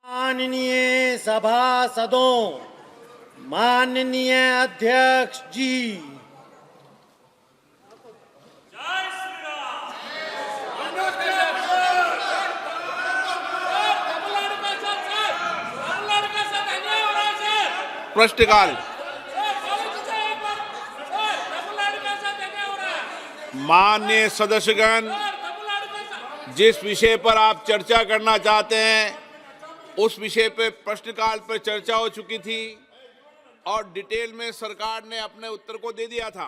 माननीय सभासदों, माननीय अध्यक्ष जी, प्रश्नकाल। माननीय सदस्यगण, जिस विषय पर आप चर्चा करना चाहते हैं उस विषय पे प्रश्नकाल पर चर्चा हो चुकी थी और डिटेल में सरकार ने अपने उत्तर को दे दिया था।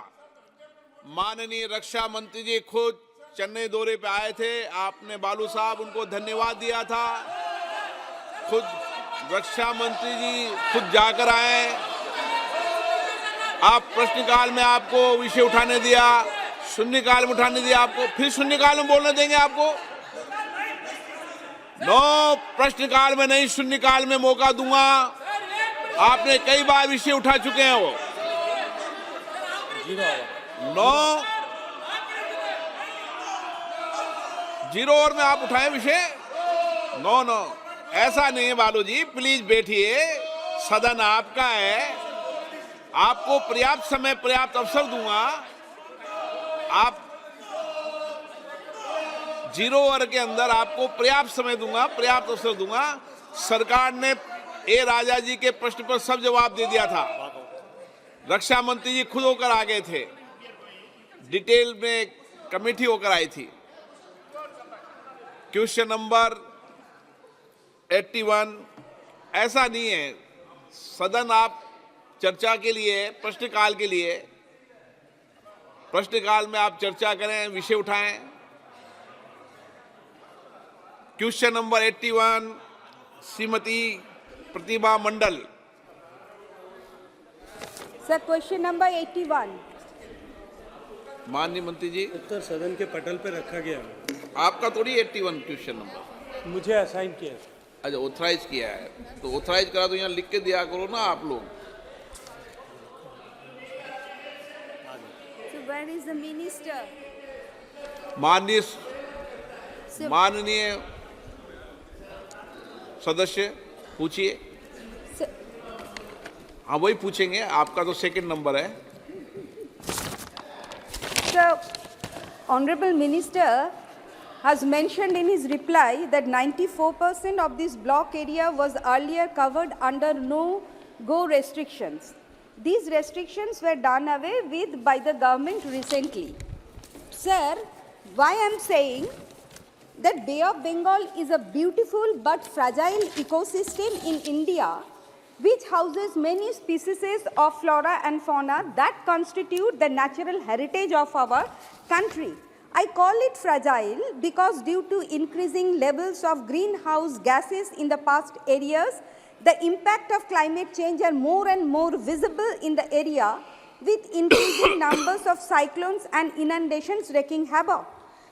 माननीय रक्षा मंत्री जी खुद चेन्नई दौरे पे आए थे, आपने बालू साहब उनको धन्यवाद दिया था। खुद रक्षा मंत्री जी खुद जाकर आए, आप प्रश्नकाल में आपको विषय उठाने दिया, शून्यकाल में उठाने दिया आपको, फिर शून्यकाल में बोलने देंगे आपको? नो, प्रश्नकाल में नहीं, शून्यकाल में मौका दूंगा। आपने कई बार विषय उठा चुके हैं वो। नो, 0 ओवर में आप उठाए विषय? नो नो, ऐसा नहीं है बालू जी, प्लीज बैठिए, सदन आपका है, आपको पर्याप्त समय पर्याप्त अवसर दूंगा। आप 0 ओवर के अंदर आपको पर्याप्त समय दूंगा, पर्याप्त अवसर दूंगा। सरकार ने ए राजा जी के प्रश्न पर सब जवाब दे दिया था। रक्षा मंत्री जी खुद होकर आ गए थे, डिटेल में कमेटी होकर आई थी। क्वेश्चन नंबर 81, ऐसा नहीं है, सदन आप चर्चा के लिए, प्रश्नकाल के लिए, प्रश्नकाल में आप चर्चा करें, विषय उठाएं। Question number 81, Shrimati Pratibha Mandal. Sir, question number 81। माननीय मंत्री जी, उत्तर सदन के पटल पे रखा गया है, आपका थोड़ी 81 क्वेश्चन नंबर, मुझे असाइन किया है। अच्छा ऑथराइज किया है, तो ऑथराइज करा तो यहाँ लिख के दिया करो ना आप लोग। So where is the minister? माननीय सदस्य पूछिए। Sir, हाँ वही पूछेंगे, आपका तो सेकंड नंबर है। the Honorable Minister has mentioned in his reply that 94% of this block area was earlier covered under no-go restrictions. These restrictions were done away with by the government recently. Sir, why I am saying that Bay of Bengal is a beautiful but fragile ecosystem in India, which houses many species of flora and fauna that constitute the natural heritage of our country. I call it fragile because due to increasing levels of greenhouse gases in the past years, the impact of climate change are more and more visible in the area, with increasing numbers of cyclones and inundations wreaking havoc.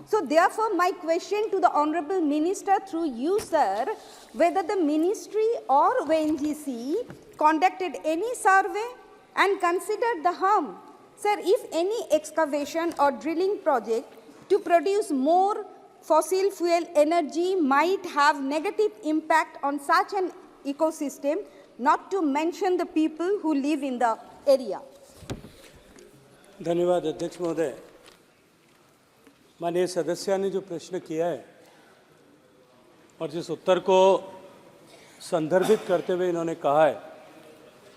So therefore, my question to the Honorable Minister through you, sir, whether the Ministry or ONGC conducted any survey and considered the harm. Sir, if any excavation or drilling project to produce more fossil fuel energy might have negative impact on such an ecosystem, not to mention the people who live in the area. धन्यवाद अध्यक्ष महोदय। माननीय सदस्य ने जो प्रश्न किया है और जिस उत्तर को संदर्भित करते हुए इन्होंने कहा है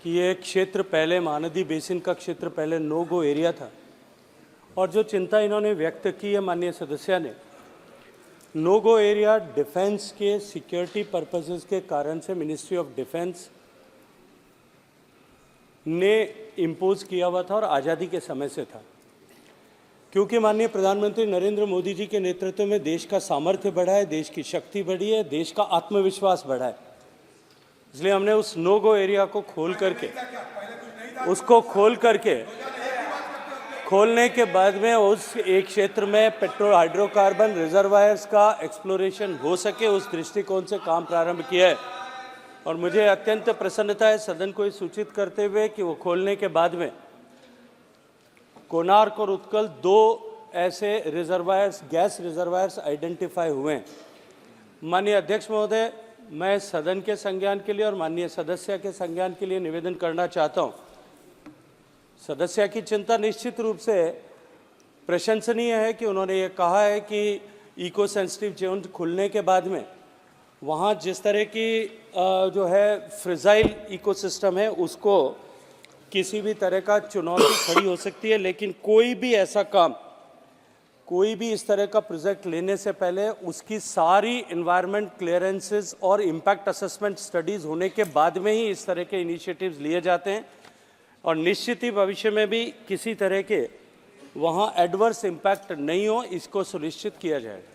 कि ये क्षेत्र पहले महानदी बेसिन का क्षेत्र पहले नो गो एरिया था, और जो चिंता इन्होंने व्यक्त की है माननीय सदस्य ने, नो गो एरिया डिफेंस के सिक्योरिटी पर्पसेस के कारण से मिनिस्ट्री ऑफ डिफेंस ने इम्पोज किया हुआ था और आज़ादी के समय से था। क्योंकि माननीय प्रधानमंत्री नरेंद्र मोदी जी के नेतृत्व में देश का सामर्थ्य बढ़ा है, देश की शक्ति बढ़ी है, देश का आत्मविश्वास बढ़ा है, इसलिए हमने उस नो गो एरिया को खोलने के बाद में उस एक क्षेत्र में पेट्रो हाइड्रोकार्बन रिजर्वायर्स का एक्सप्लोरेशन हो सके, उस दृष्टिकोण से काम प्रारंभ किया है। और मुझे अत्यंत प्रसन्नता है सदन को सूचित करते हुए कि वो खोलने के बाद में कोणार्क और उत्कल 2 ऐसे रिजर्वायर्स, गैस रिजर्वायर्स आइडेंटिफाई हुए हैं। माननीय अध्यक्ष महोदय, मैं सदन के संज्ञान के लिए और माननीय सदस्य के संज्ञान के लिए निवेदन करना चाहता हूं। सदस्य की चिंता निश्चित रूप से प्रशंसनीय है कि उन्होंने ये कहा है कि इको सेंसिटिव जोन खुलने के बाद में वहाँ जिस तरह की जो है फ्रेजाइल इकोसिस्टम है उसको किसी भी तरह का चुनौती खड़ी हो सकती है, लेकिन कोई भी ऐसा काम, कोई भी इस तरह का प्रोजेक्ट लेने से पहले उसकी सारी एनवायरनमेंट क्लियरेंसेस और इम्पैक्ट असेसमेंट स्टडीज़ होने के बाद में ही इस तरह के इनिशिएटिव्स लिए जाते हैं और निश्चित ही भविष्य में भी किसी तरह के वहाँ एडवर्स इम्पैक्ट नहीं हो, इसको सुनिश्चित किया जाएगा।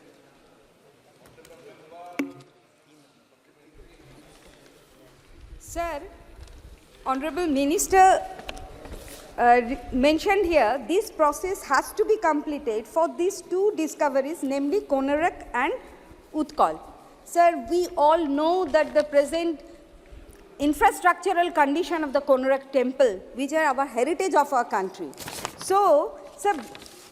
Sir, Honorable Minister mentioned here, this process has to be completed for these two discoveries, namely Konarak and Utkal. Sir, we all know that the present infrastructural condition of the Konarak temple, which are our heritage of our country. So, sir,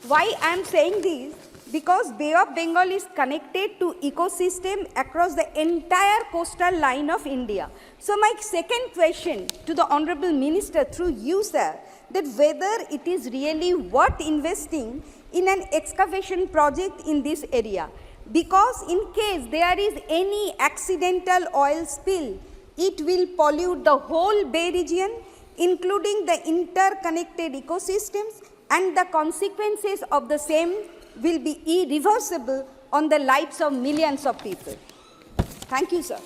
why I am saying this? Because Bay of Bengal is connected to ecosystem across the entire coastal line of India. So my second question to the Honorable Minister through you, sir, that whether it is really worth investing in an excavation project in this area. Because in case there is any accidental oil spill, it will pollute the whole Bay region, including the interconnected ecosystems, and the consequences of the same will be irreversible on the lives of millions of people. Thank you, sir.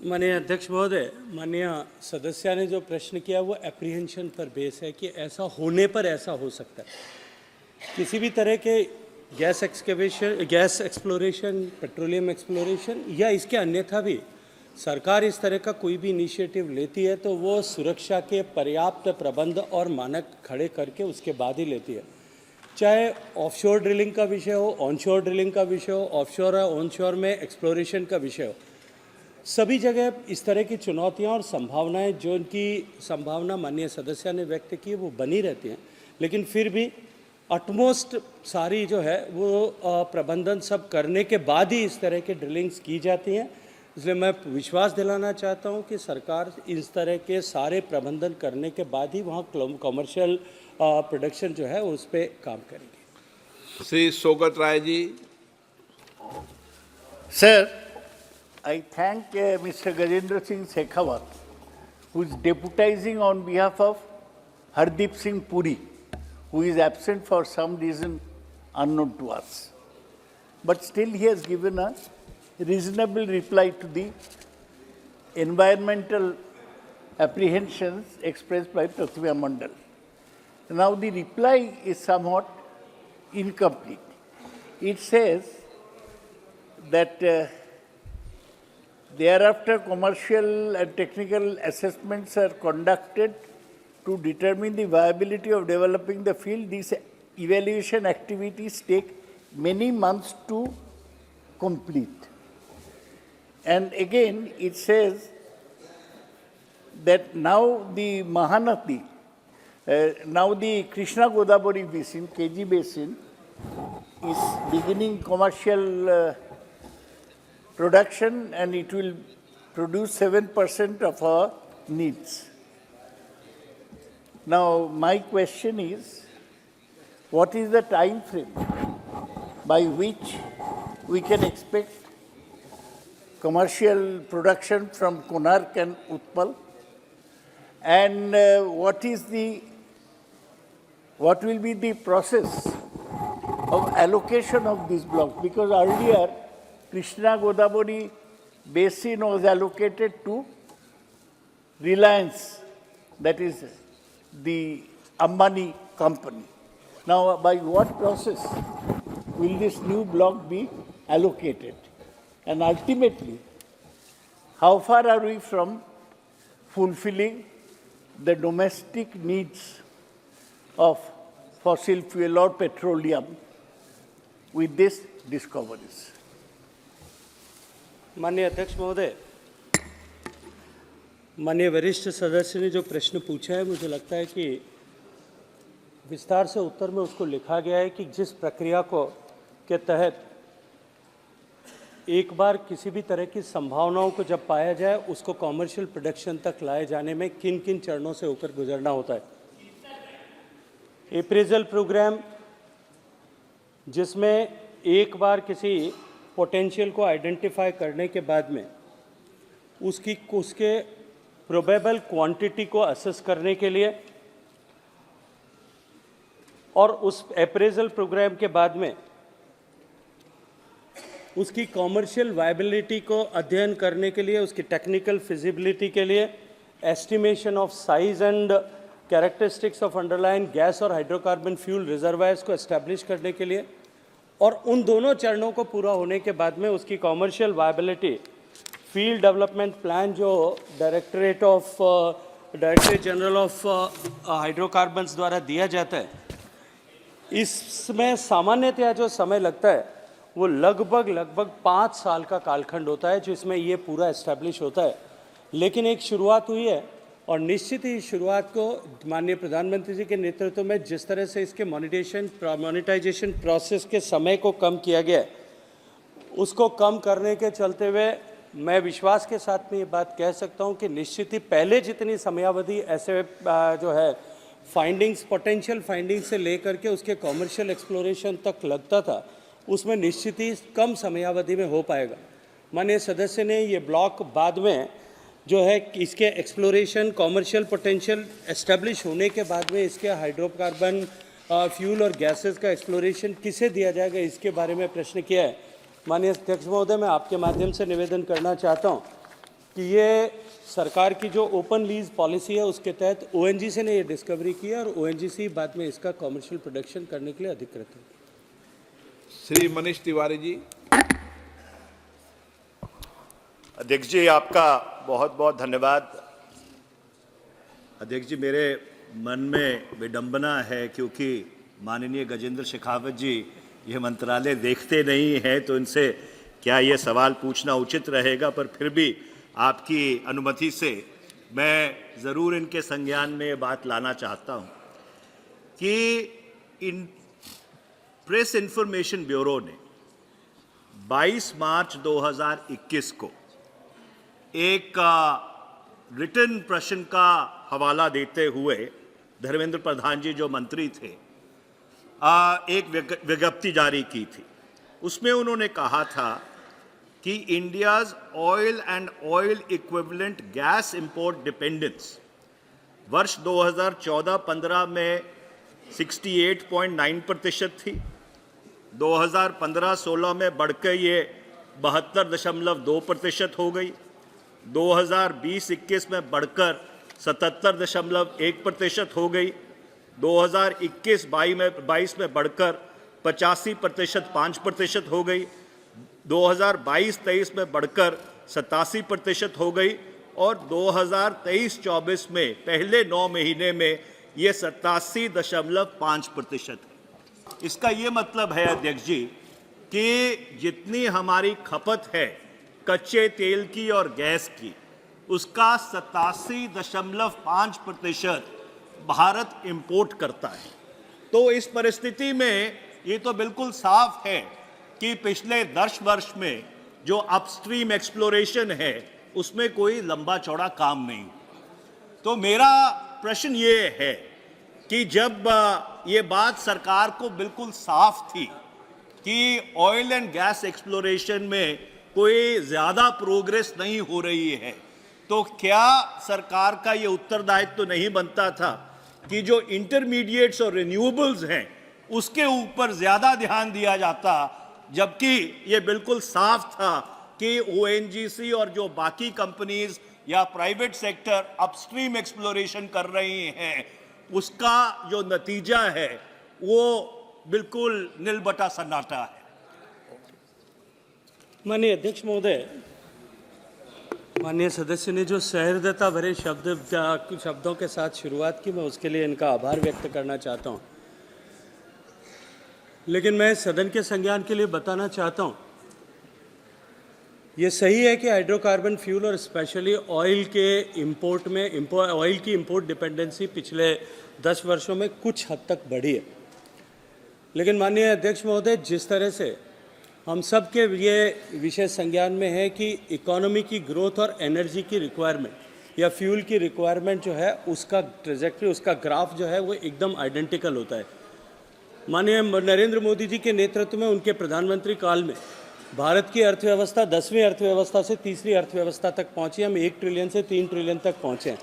माननीय अध्यक्ष महोदय, माननीय सदस्य ने जो प्रश्न किया वो एप्रीहेंशन पर बेस है कि ऐसा होने पर ऐसा हो सकता है। किसी भी तरह के gas excavation, gas exploration, petroleum exploration या इसके अन्यथा भी सरकार इस तरह का कोई भी इनिशिएटिव लेती है तो वो सुरक्षा के पर्याप्त प्रबंध और मानक खड़े करके उसके बाद ही लेती है। चाहे ऑफशोर ड्रिलिंग का विषय हो, ऑनशोर ड्रिलिंग का विषय हो, ऑफशोर और ऑनशोर में एक्सप्लोरेशन का विषय हो, सभी जगह इस तरह की चुनौतियां और संभावनाएं, जो उनकी संभावना माननीय सदस्य ने व्यक्त की है वो बनी रहती हैं, लेकिन फिर भी अटमोस्ट सारी जो है वो प्रबंधन सब करने के बाद ही इस तरह के ड्रिलिंग्स की जाती हैं। इसलिए मैं विश्वास दिलाना चाहता हूं कि सरकार इस तरह के सारे प्रबंधन करने के बाद ही वहाँ कमर्शियल प्रोडक्शन जो है उस पर काम करेंगे। Shri Sougat Rai ji. Sir, I thank Mr. Gajendra Singh Shekhawat, who is deputizing on behalf of Hardeep Singh Puri, who is absent for some reason unknown to us. But still he has given a reasonable reply to the environmental apprehensions expressed by Pratibha Mandal. Now the reply is somewhat incomplete. It says that thereafter commercial and technical assessments are conducted to determine the viability of developing the field. These evaluation activities take many months to complete. And again it says that now the Mahanadi, now the Krishna Godavari basin, KG basin, is beginning commercial production, and it will produce 7% of our needs. Now my question is, what is the time frame by which we can expect commercial production from Konark and Utpal? And what will be the process of allocation of this block? Because earlier Krishna Godavari basin was allocated to Reliance, that is the Ambani company. Now by what process will this new block be allocated? And ultimately, how far are we from fulfilling the domestic needs of fossil fuel or petroleum with these discoveries? माननीय अध्यक्ष महोदय, माननीय वरिष्ठ सदस्य ने जो प्रश्न पूछा है, मुझे लगता है कि विस्तार से उत्तर में उसको लिखा गया है कि जिस प्रक्रिया को के तहत एक बार किसी भी तरह की संभावनाओं को जब पाया जाए उसको कॉमर्शियल प्रोडक्शन तक लाए जाने में किन किन चरणों से होकर गुजरना होता है। अप्रेजल प्रोग्राम, जिसमें एक बार किसी पोटेंशियल को आइडेंटिफाई करने के बाद में उसके प्रोबेबल क्वांटिटी को असेस करने के लिए और उस अप्रेजल प्रोग्राम के बाद में उसकी कॉमर्शियल वायबिलिटी को अध्ययन करने के लिए, उसकी टेक्निकल फिजिबिलिटी के लिए, estimation of size and characteristics of underline gas और हाइड्रोकार्बन फ्यूल रिजर्वायर्स को एस्टैब्लिश करने के लिए, और उन दोनों चरणों को पूरा होने के बाद में उसकी commercial viability field development plan जो डायरेक्टरेट जनरल ऑफ हाइड्रोकार्बन्स द्वारा दिया जाता है, इसमें सामान्यतया जो समय लगता है वो लगभग 5 साल का कालखंड होता है जिसमें ये पूरा एस्टैब्लिश होता है। लेकिन एक शुरुआत हुई है और निश्चित ही शुरुआत को माननीय प्रधानमंत्री जी के नेतृत्व में जिस तरह से इसके मोनेटाइजेशन प्रोसेस के समय को कम किया गया है, उसको कम करने के चलते हुए मैं विश्वास के साथ में ये बात कह सकता हूँ कि निश्चित ही पहले जितनी समयावधि ऐसे जो है फाइंडिंग्स, पोटेंशियल फाइंडिंग्स से लेकर के उसके कॉमर्शियल एक्सप्लोरेशन तक लगता था, उसमें निश्चित ही कम समयावधि में हो पाएगा। माननीय सदस्य ने ये ब्लॉक बाद में जो है इसके एक्सप्लोरेशन, कॉमर्शियल पोटेंशियल एस्टेब्लिश होने के बाद में इसके हाइड्रोकार्बन फ्यूल और गैसेस का एक्सप्लोरेशन किसे दिया जाएगा, इसके बारे में प्रश्न किया है। माननीय अध्यक्ष महोदय, मैं आपके माध्यम से निवेदन करना चाहता हूँ कि ये सरकार की जो ओपन लीज पॉलिसी है उसके तहत ओएनजीसी ने ये डिस्कवरी की है और ओएनजीसी बाद में इसका कॉमर्शियल प्रोडक्शन करने के लिए अधिकृत है। श्री मनीष तिवारी जी। अध्यक्ष जी, आपका बहुत बहुत धन्यवाद। अध्यक्ष जी, मेरे मन में विडंबना है क्योंकि माननीय गजेंद्र शेखावत जी ये मंत्रालय देखते नहीं हैं, तो इनसे क्या ये सवाल पूछना उचित रहेगा, पर फिर भी आपकी अनुमति से मैं ज़रूर इनके संज्ञान में ये बात लाना चाहता हूँ कि प्रेस इन्फॉर्मेशन ब्यूरो ने 22 मार्च 2021 को एक रिटन प्रश्न का हवाला देते हुए धर्मेंद्र प्रधान जी जो मंत्री थे एक विज्ञप्ति जारी की थी। उसमें उन्होंने कहा था कि India's oil and oil equivalent gas import dependence वर्ष 2014-15 में 68.9% थी, 2015-16 में बढ़कर ये 72.2% हो गई, 2020-21 में बढ़कर 77.1% हो गई, 2021-22 में बढ़कर 85% 5% हो गई, 2022-23 में बढ़कर 87% हो गई और 2023-24 में पहले 9 महीने में ये 87.5% है। इसका ये मतलब है अध्यक्ष जी कि जितनी हमारी खपत है कच्चे तेल की और गैस की, उसका 87.5% भारत इंपोर्ट करता है। तो इस परिस्थिति में ये तो बिल्कुल साफ है कि पिछले 10 वर्ष में जो अपस्ट्रीम एक्सप्लोरेशन है उसमें कोई लंबा चौड़ा काम नहीं। तो मेरा प्रश्न ये है कि जब ये बात सरकार को बिल्कुल साफ थी कि ऑयल एंड गैस एक्सप्लोरेशन में कोई ज़्यादा प्रोग्रेस नहीं हो रही है, तो क्या सरकार का ये उत्तरदायित्व तो नहीं बनता था कि जो इंटरमीडिएट्स और रिन्यूएबल्स हैं उसके ऊपर ज़्यादा ध्यान दिया जाता, जबकि ये बिल्कुल साफ था कि ओएनजीसी और जो बाकी कंपनीज या प्राइवेट सेक्टर अपस्ट्रीम एक्सप्लोरेशन कर रही हैं उसका जो नतीजा है वो बिल्कुल नीलबटा सन्नाटा है। माननीय अध्यक्ष महोदय, माननीय सदस्य ने जो सहृदयता भरे शब्दों के साथ शुरुआत की, मैं उसके लिए इनका आभार व्यक्त करना चाहता हूं। लेकिन मैं सदन के संज्ञान के लिए बताना चाहता हूं, ये सही है कि हाइड्रोकार्बन फ्यूल और स्पेशली ऑयल के इंपोर्ट में ऑयल की इंपोर्ट डिपेंडेंसी पिछले 10 वर्षों में कुछ हद तक बढ़ी है। लेकिन माननीय अध्यक्ष महोदय, जिस तरह से हम सब के ये विषय संज्ञान में है कि इकोनॉमी की ग्रोथ और एनर्जी की रिक्वायरमेंट या फ्यूल की रिक्वायरमेंट जो है उसका ट्रेजेक्टरी, उसका ग्राफ जो है वो एकदम आइडेंटिकल होता है। माननीय नरेंद्र मोदी जी के नेतृत्व में उनके प्रधानमंत्री काल में भारत की अर्थव्यवस्था 10वीं अर्थव्यवस्था से तीसरी अर्थव्यवस्था तक पहुंची। हम 1 ट्रिलियन से 3 ट्रिलियन तक पहुंचे हैं।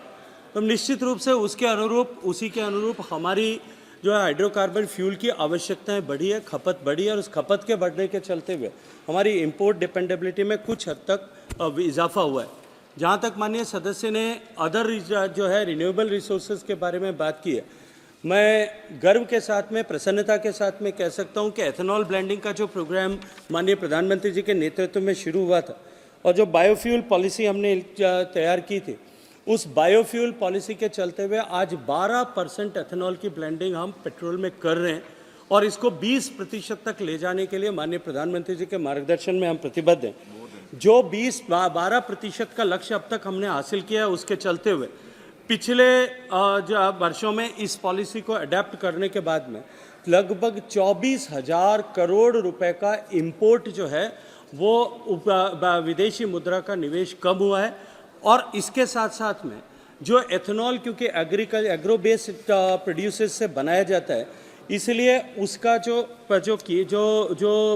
तो निश्चित रूप से उसी के अनुरूप हमारी जो है हाइड्रोकार्बन फ्यूल की आवश्यकताएं बढ़ी है, खपत बढ़ी है, और उस खपत के बढ़ने के चलते हुए हमारी इंपोर्ट डिपेंडेबिलिटी में कुछ हद तक इजाफा हुआ है। जहां तक माननीय सदस्य ने अदर जो है रिन्यूएबल रिसोर्सेज के बारे में बात की है, मैं गर्व के साथ में, प्रसन्नता के साथ में कह सकता हूं कि एथेनॉल ब्लेंडिंग का जो प्रोग्राम माननीय प्रधानमंत्री जी के नेतृत्व में शुरू हुआ था और जो बायोफ्यूल पॉलिसी हमने तैयार की थी, उस बायोफ्यूल पॉलिसी के चलते हुए आज 12% एथेनॉल की ब्लेंडिंग हम पेट्रोल में कर रहे हैं और इसको 20% तक ले जाने के लिए माननीय प्रधानमंत्री जी के मार्गदर्शन में हम प्रतिबद्ध हैं। जो 12% का लक्ष्य अब तक हमने हासिल किया है, उसके चलते हुए पिछले वर्षों में इस पॉलिसी को अडेप्ट करने के बाद में लगभग 24,000 करोड़ रुपए का इंपोर्ट जो है वो विदेशी मुद्रा का निवेश कम हुआ है। और इसके साथ साथ में जो एथेनॉल, क्योंकि एग्रो बेस्ड प्रोड्यूसर्स से बनाया जाता है, इसलिए उसका जो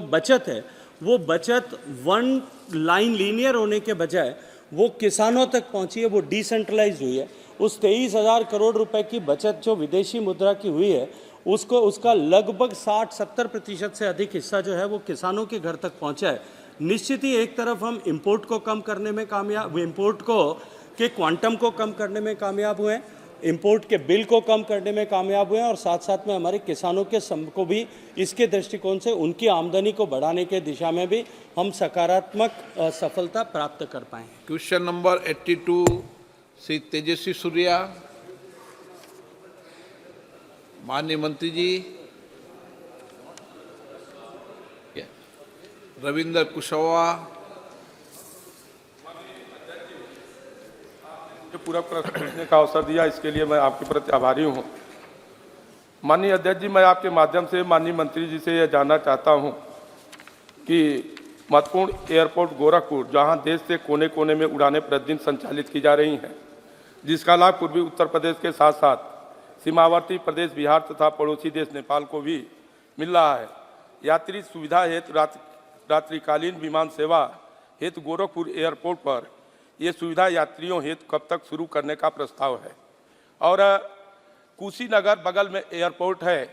बचत है वो बचत वन लाइन लीनियर होने के बजाय वो किसानों तक पहुंची है, वो डिसेंट्रलाइज हुई है। उस 23,000 करोड़ रुपए की बचत जो विदेशी मुद्रा की हुई है, उसका लगभग 60-70% से अधिक हिस्सा जो है वो किसानों के घर तक पहुंचा है। निश्चित ही एक तरफ हम इंपोर्ट को कम करने में कामयाब, इंपोर्ट के क्वांटम को कम करने में कामयाब हुए हैं, इंपोर्ट के बिल को कम करने में कामयाब हुए हैं, और साथ साथ में हमारे किसानों को भी इसके दृष्टिकोण से उनकी आमदनी को बढ़ाने के दिशा में भी हम सकारात्मक सफलता प्राप्त कर पाए। Question number 82 Shri Tejasvi Surya. माननीय मंत्री जी। रविंद्र कुशवाहा। पूरा प्रश्न पूछने का अवसर दिया, इसके लिए मैं आपके प्रति आभारी हूँ। माननीय अध्यक्ष जी, मैं आपके माध्यम से माननीय मंत्री जी से यह जानना चाहता हूँ कि महत्वपूर्ण एयरपोर्ट गोरखपुर, जहाँ देश के कोने कोने में उड़ानें प्रतिदिन संचालित की जा रही हैं, जिसका लाभ पूर्वी उत्तर प्रदेश के साथ साथ सीमावर्ती प्रदेश बिहार तथा पड़ोसी देश नेपाल को भी मिल रहा है। यात्री सुविधा हेतु रात्रिकालीन विमान सेवा हेतु गोरखपुर एयरपोर्ट पर ये सुविधा यात्रियों हेतु कब तक शुरू करने का प्रस्ताव है? और कुशीनगर बगल में एयरपोर्ट है,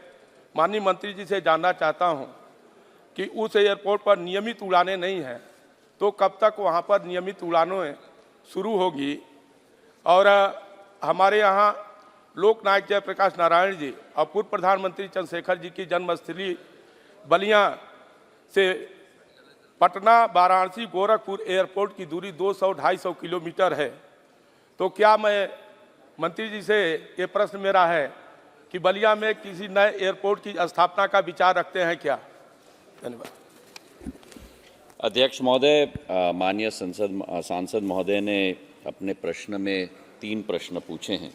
माननीय मंत्री जी से जानना चाहता हूं कि उस एयरपोर्ट पर नियमित उड़ानें नहीं हैं, तो कब तक वहां पर नियमित उड़ानें शुरू होगी? और हमारे यहाँ लोकनायक जयप्रकाश नारायण जी और पूर्व प्रधानमंत्री चंद्रशेखर जी की जन्मस्थली बलिया से पटना, वाराणसी, गोरखपुर एयरपोर्ट की दूरी 200-250 किलोमीटर है। तो क्या मैं मंत्री जी से ये प्रश्न मेरा है कि बलिया में किसी नए एयरपोर्ट की स्थापना का विचार रखते हैं क्या? धन्यवाद। अध्यक्ष महोदय, माननीय सांसद महोदय ने अपने प्रश्न में 3 प्रश्न पूछे हैं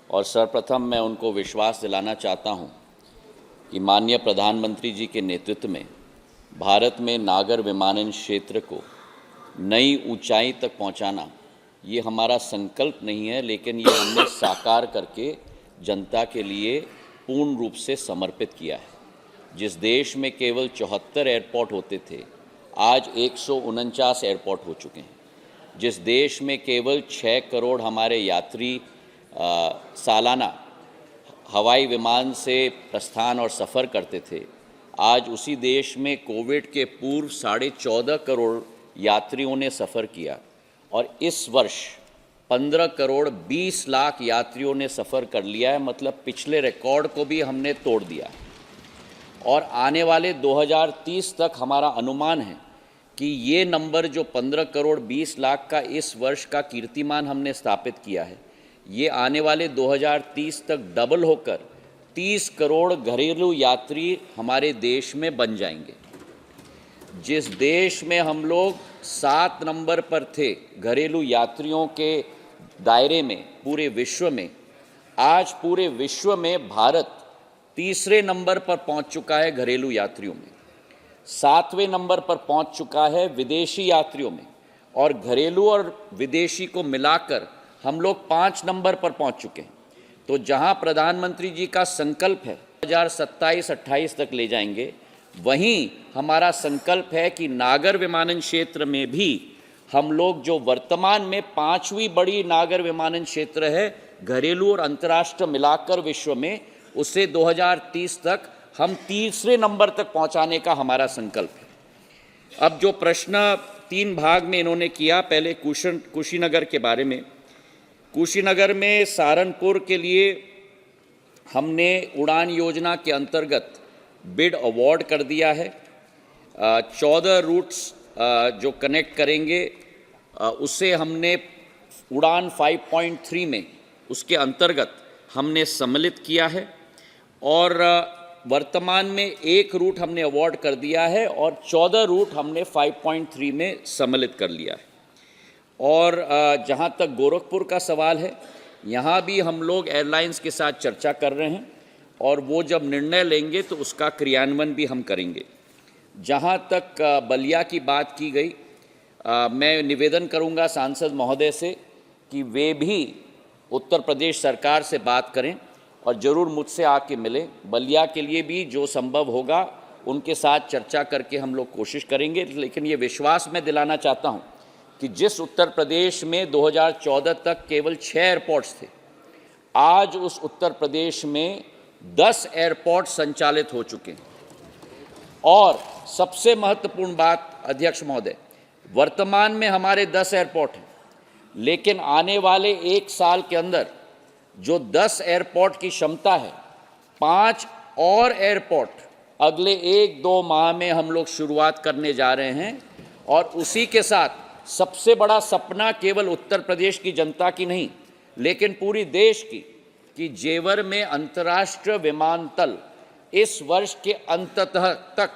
और सर्वप्रथम मैं उनको विश्वास दिलाना चाहता हूं कि माननीय प्रधानमंत्री जी के नेतृत्व में भारत में नागर विमानन क्षेत्र को नई ऊंचाई तक पहुंचाना ये हमारा संकल्प नहीं है, लेकिन ये हमने साकार करके जनता के लिए पूर्ण रूप से समर्पित किया है। जिस देश में केवल 74 एयरपोर्ट होते थे, आज 149 एयरपोर्ट हो चुके हैं। जिस देश में केवल 6 करोड़ हमारे यात्री सालाना हवाई विमान से प्रस्थान और सफ़र करते थे, आज उसी देश में कोविड के पूर्व 14.5 करोड़ यात्रियों ने सफ़र किया और इस वर्ष 15 करोड़ 20 लाख यात्रियों ने सफ़र कर लिया है। मतलब पिछले रिकॉर्ड को भी हमने तोड़ दिया है और आने वाले 2030 तक हमारा अनुमान है कि ये नंबर जो 15 करोड़ 20 लाख का इस वर्ष का कीर्तिमान हमने स्थापित किया है, ये आने वाले 2030 तक डबल होकर 30 करोड़ घरेलू यात्री हमारे देश में बन जाएंगे। जिस देश में हम लोग 7 नंबर पर थे घरेलू यात्रियों के दायरे में पूरे विश्व में, आज पूरे विश्व में भारत तीसरे नंबर पर पहुंच चुका है घरेलू यात्रियों में। 7वें नंबर पर पहुंच चुका है विदेशी यात्रियों में, और घरेलू और विदेशी को मिलाकर हम लोग 5 नंबर पर पहुंच चुके हैं। तो जहां प्रधानमंत्री जी का संकल्प है 2027-28 तक ले जाएंगे, वहीं हमारा संकल्प है कि नागर विमानन क्षेत्र में भी हम लोग जो वर्तमान में 5वीं बड़ी नागर विमानन क्षेत्र है घरेलू और अंतर्राष्ट्रीय मिलाकर विश्व में, उसे 2030 तक हम 3रे नंबर तक पहुंचाने का हमारा संकल्प है। अब जो प्रश्न 3 भाग में इन्होंने किया, पहले कुशीनगर के बारे में। कुशीनगर में सहारनपुर के लिए हमने उड़ान योजना के अंतर्गत बिड अवार्ड कर दिया है। 14 रूट्स जो कनेक्ट करेंगे उसे हमने उड़ान 5.3 में उसके अंतर्गत हमने सम्मिलित किया है, और वर्तमान में 1 रूट हमने अवार्ड कर दिया है और 14 रूट हमने 5.3 में सम्मिलित कर लिया है। और जहां तक गोरखपुर का सवाल है, यहाँ भी हम लोग एयरलाइंस के साथ चर्चा कर रहे हैं, और वो जब निर्णय लेंगे तो उसका क्रियान्वयन भी हम करेंगे। जहाँ तक बलिया की बात की गई, मैं निवेदन करूँगा सांसद महोदय से कि वे भी उत्तर प्रदेश सरकार से बात करें और ज़रूर मुझसे आके मिलें। बलिया के लिए भी जो संभव होगा उनके साथ चर्चा करके हम लोग कोशिश करेंगे। लेकिन ये विश्वास मैं दिलाना चाहता हूँ कि जिस उत्तर प्रदेश में 2014 तक केवल 6 एयरपोर्ट्स थे, आज उस उत्तर प्रदेश में 10 एयरपोर्ट संचालित हो चुके हैं। और सबसे महत्वपूर्ण बात अध्यक्ष महोदय, वर्तमान में हमारे 10 एयरपोर्ट हैं, लेकिन आने वाले 1 साल के अंदर जो 10 एयरपोर्ट की क्षमता है, 5 और एयरपोर्ट अगले 1-2 माह में हम लोग शुरुआत करने जा रहे हैं। और उसी के साथ सबसे बड़ा सपना केवल उत्तर प्रदेश की जनता की नहीं, लेकिन पूरी देश की, कि जेवर में अंतर्राष्ट्रीय विमानतल इस वर्ष के अंत तक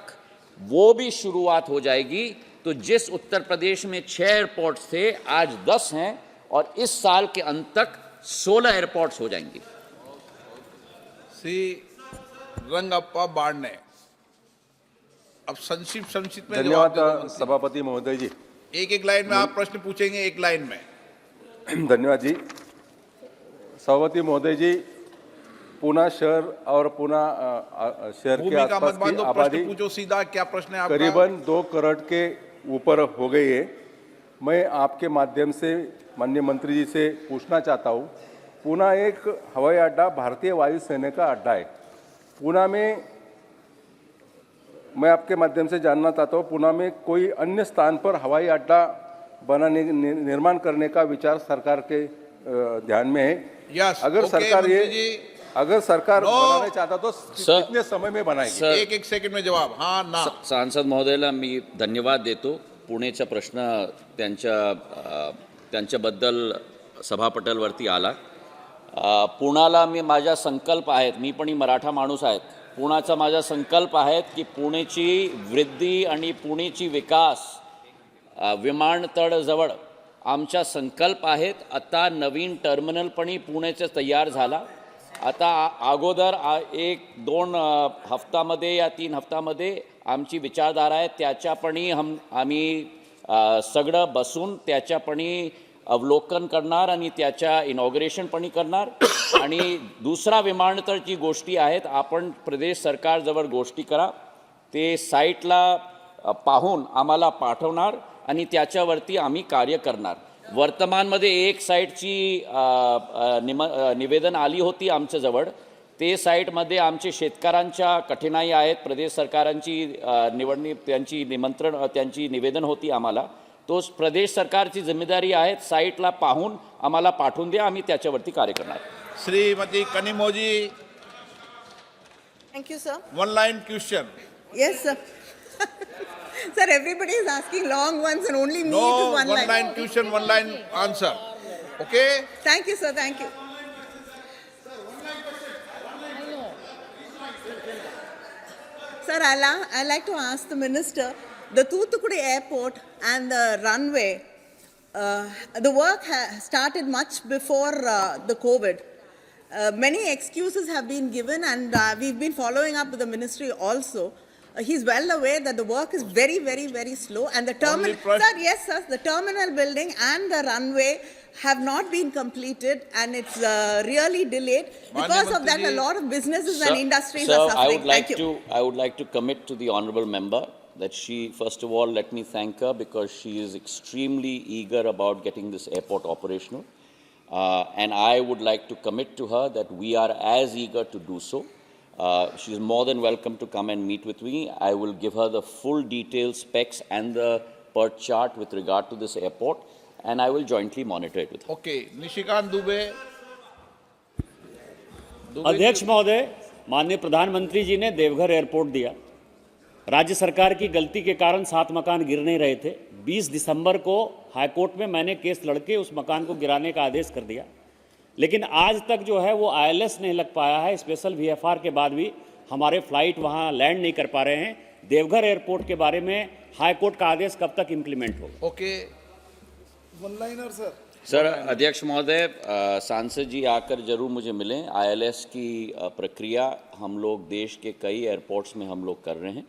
वो भी शुरुआत हो जाएगी। तो जिस उत्तर प्रदेश में 6 एयरपोर्ट्स थे, आज 10 हैं, और इस साल के अंत तक 16 एयरपोर्ट्स हो जाएंगे। श्री रंगप्पा बाड़ने, अब संक्षिप्त में धन्यवाद जवाब दे दो। सभापति महोदय जी। एक लाइन में आप प्रश्न पूछेंगे, 1 लाइन में। धन्यवाद जी। सभापति महोदय जी, पूना शहर और पूना शहर के आसपास की आबादी पूछो सीधा, क्या प्रश्न है आपका? करीबन 2 करोड़ के ऊपर हो गई है। मैं आपके माध्यम से माननीय मंत्री जी से पूछना चाहता हूँ, पूना एक हवाई अड्डा भारतीय वायुसेना का अड्डा है। पूना में मैं आपके माध्यम से जानना चाहता हूँ, पूना में कोई अन्य स्थान पर हवाई अड्डा बनाने निर्माण करने का विचार सरकार के ध्यान में है? यस, अगर सरकार बनाना चाहता तो कितने समय में बनाएगी? एक सेकंड में जवाब, हाँ ना। सांसद महोदयाला मी धन्यवाद देतो. पुणेचा प्रश्न त्यांच्याबद्दल सभापटलवरती आला. पुण्याला माझा संकल्प आहेत, मी पण मराठा माणूस आहेत. पुण्याचा माझा संकल्प आहेत की पुणेची वृद्धी आणि पुणेची विकास विमानतळाजवळ आमचा संकल्प आहेत. आता नवीन टर्मिनल पण पुण्याचा तयार झाला. आता अगोदर 1-2 हफ्त्यामध्ये या 3 हफ्त्यामध्ये आमची विचारधारा आहे, त्याच्यापणी आम्ही सगळं बसून त्याच्यापणी अवलोकन करणार आणि त्याच्या इनॉग्रेशन पण करणार. आणि दुसरा विमानतळची गोष्टी आहेत, आपण प्रदेश सरकारजवळ गोष्टी करा, ते साईटला पाहून आम्हाला पाठवणार आणि त्याच्यावरती आम्ही कार्य करणार. वर्तमानमध्ये एक साईटची निवेदन आली होती आमच्याजवळ. ते साईटमध्ये आमचे शेतकऱ्यांच्या कठीणाई आहेत, प्रदेश सरकारांची निवडणी त्यांची निवेदन होती आम्हाला. तो प्रदेश सरकारची जिम्मेदारी आहे, साईटला पाहून आम्हाला पाठवून द्या, आम्ही त्याच्यावरती कार्य करणार. Shrimati Kanimozhi. Thank you, sir. 1 line question. Yes, sir. Sir, everybody is asking long ones and only me No, to one line. 1 line question, 1 line answer. Okay? Thank you, sir. Thank you. Sir, I'd like to ask the minister, the Thoothukudi airport and the runway, the work started much before the COVID. Many excuses have been given and we've been following up with the ministry also. he's well aware that the work is very, very, very slow, and the terminal, sir, yes, sir, the terminal building and the runway have not been completed, and it's really delayed. Because of that, a lot of businesses and industries are suffering. I would like to commit to the honourable member that she, first of all, let me thank her because she is extremely eager about getting this airport operational. And I would like to commit to her that we are as eager to do so. She is more than welcome to come and meet with me. I will give her the full details, specs and the PERT chart with regard to this airport, and I will jointly monitor it with her. Okay, Nishikant Dubey. अध्यक्ष महोदय, माननीय प्रधानमंत्री जी ने Deoghar airport दिया। राज्य सरकार की गलती के कारण 7 मकान गिर नहीं रहे थे। 20 दिसंबर को हाईकोर्ट में मैंने केस लड़के उस मकान को गिराने का आदेश कर दिया, लेकिन आज तक जो है वो ILS नहीं लग पाया है। स्पेशल VFR के बाद भी हमारे फ्लाइट वहाँ लैंड नहीं कर पा रहे हैं। देवघर एयरपोर्ट के बारे में हाईकोर्ट का आदेश कब तक इम्प्लीमेंट होगा? Okay, one liner sir. Sir, अध्यक्ष महोदय, सांसद जी आकर जरूर मुझे मिलें। ILS की प्रक्रिया हम लोग देश के कई एयरपोर्ट्स में हम लोग कर रहे हैं।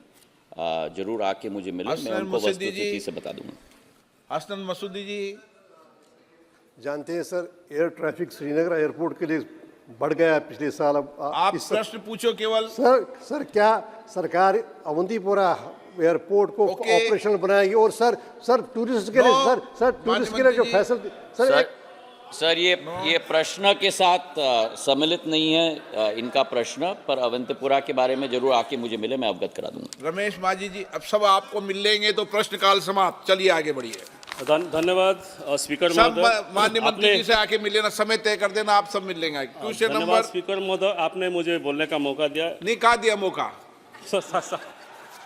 जरूर आके मुझे मिलें, मैं उनको वस्तुस्थिति से बता दूंगा। हसनैन मसूदी जी। जानते हैं sir, air traffic Srinagar airport के लिए बढ़ गया है पिछले साल। अब आप प्रश्न पूछो केवल। सर क्या सरकार अवंतीपुरा एयरपोर्ट को ऑपरेशनल बनाएगी? और सर टूरिस्ट के लिए टूरिस्ट के लिए जो फैसिलिटी सर ये प्रश्न के साथ सम्मिलित नहीं है इनका प्रश्न, पर अवंतीपुरा के बारे में जरूर आके मुझे मिले, मैं अवगत करा दूंगा। रमेश मांझी जी, अब सब आपको मिल लेंगे तो प्रश्नकाल समाप्त। चलिए आगे बढ़िए। धन्यवाद स्पीकर महोदय। माननीय मंत्री जी से आके मिल लेना, समय तय कर देना, आप सब मिल लेंगे। Question number. स्पीकर महोदय, आपने मुझे बोलने का मौका दिया। नहीं, कहा दिया मौका?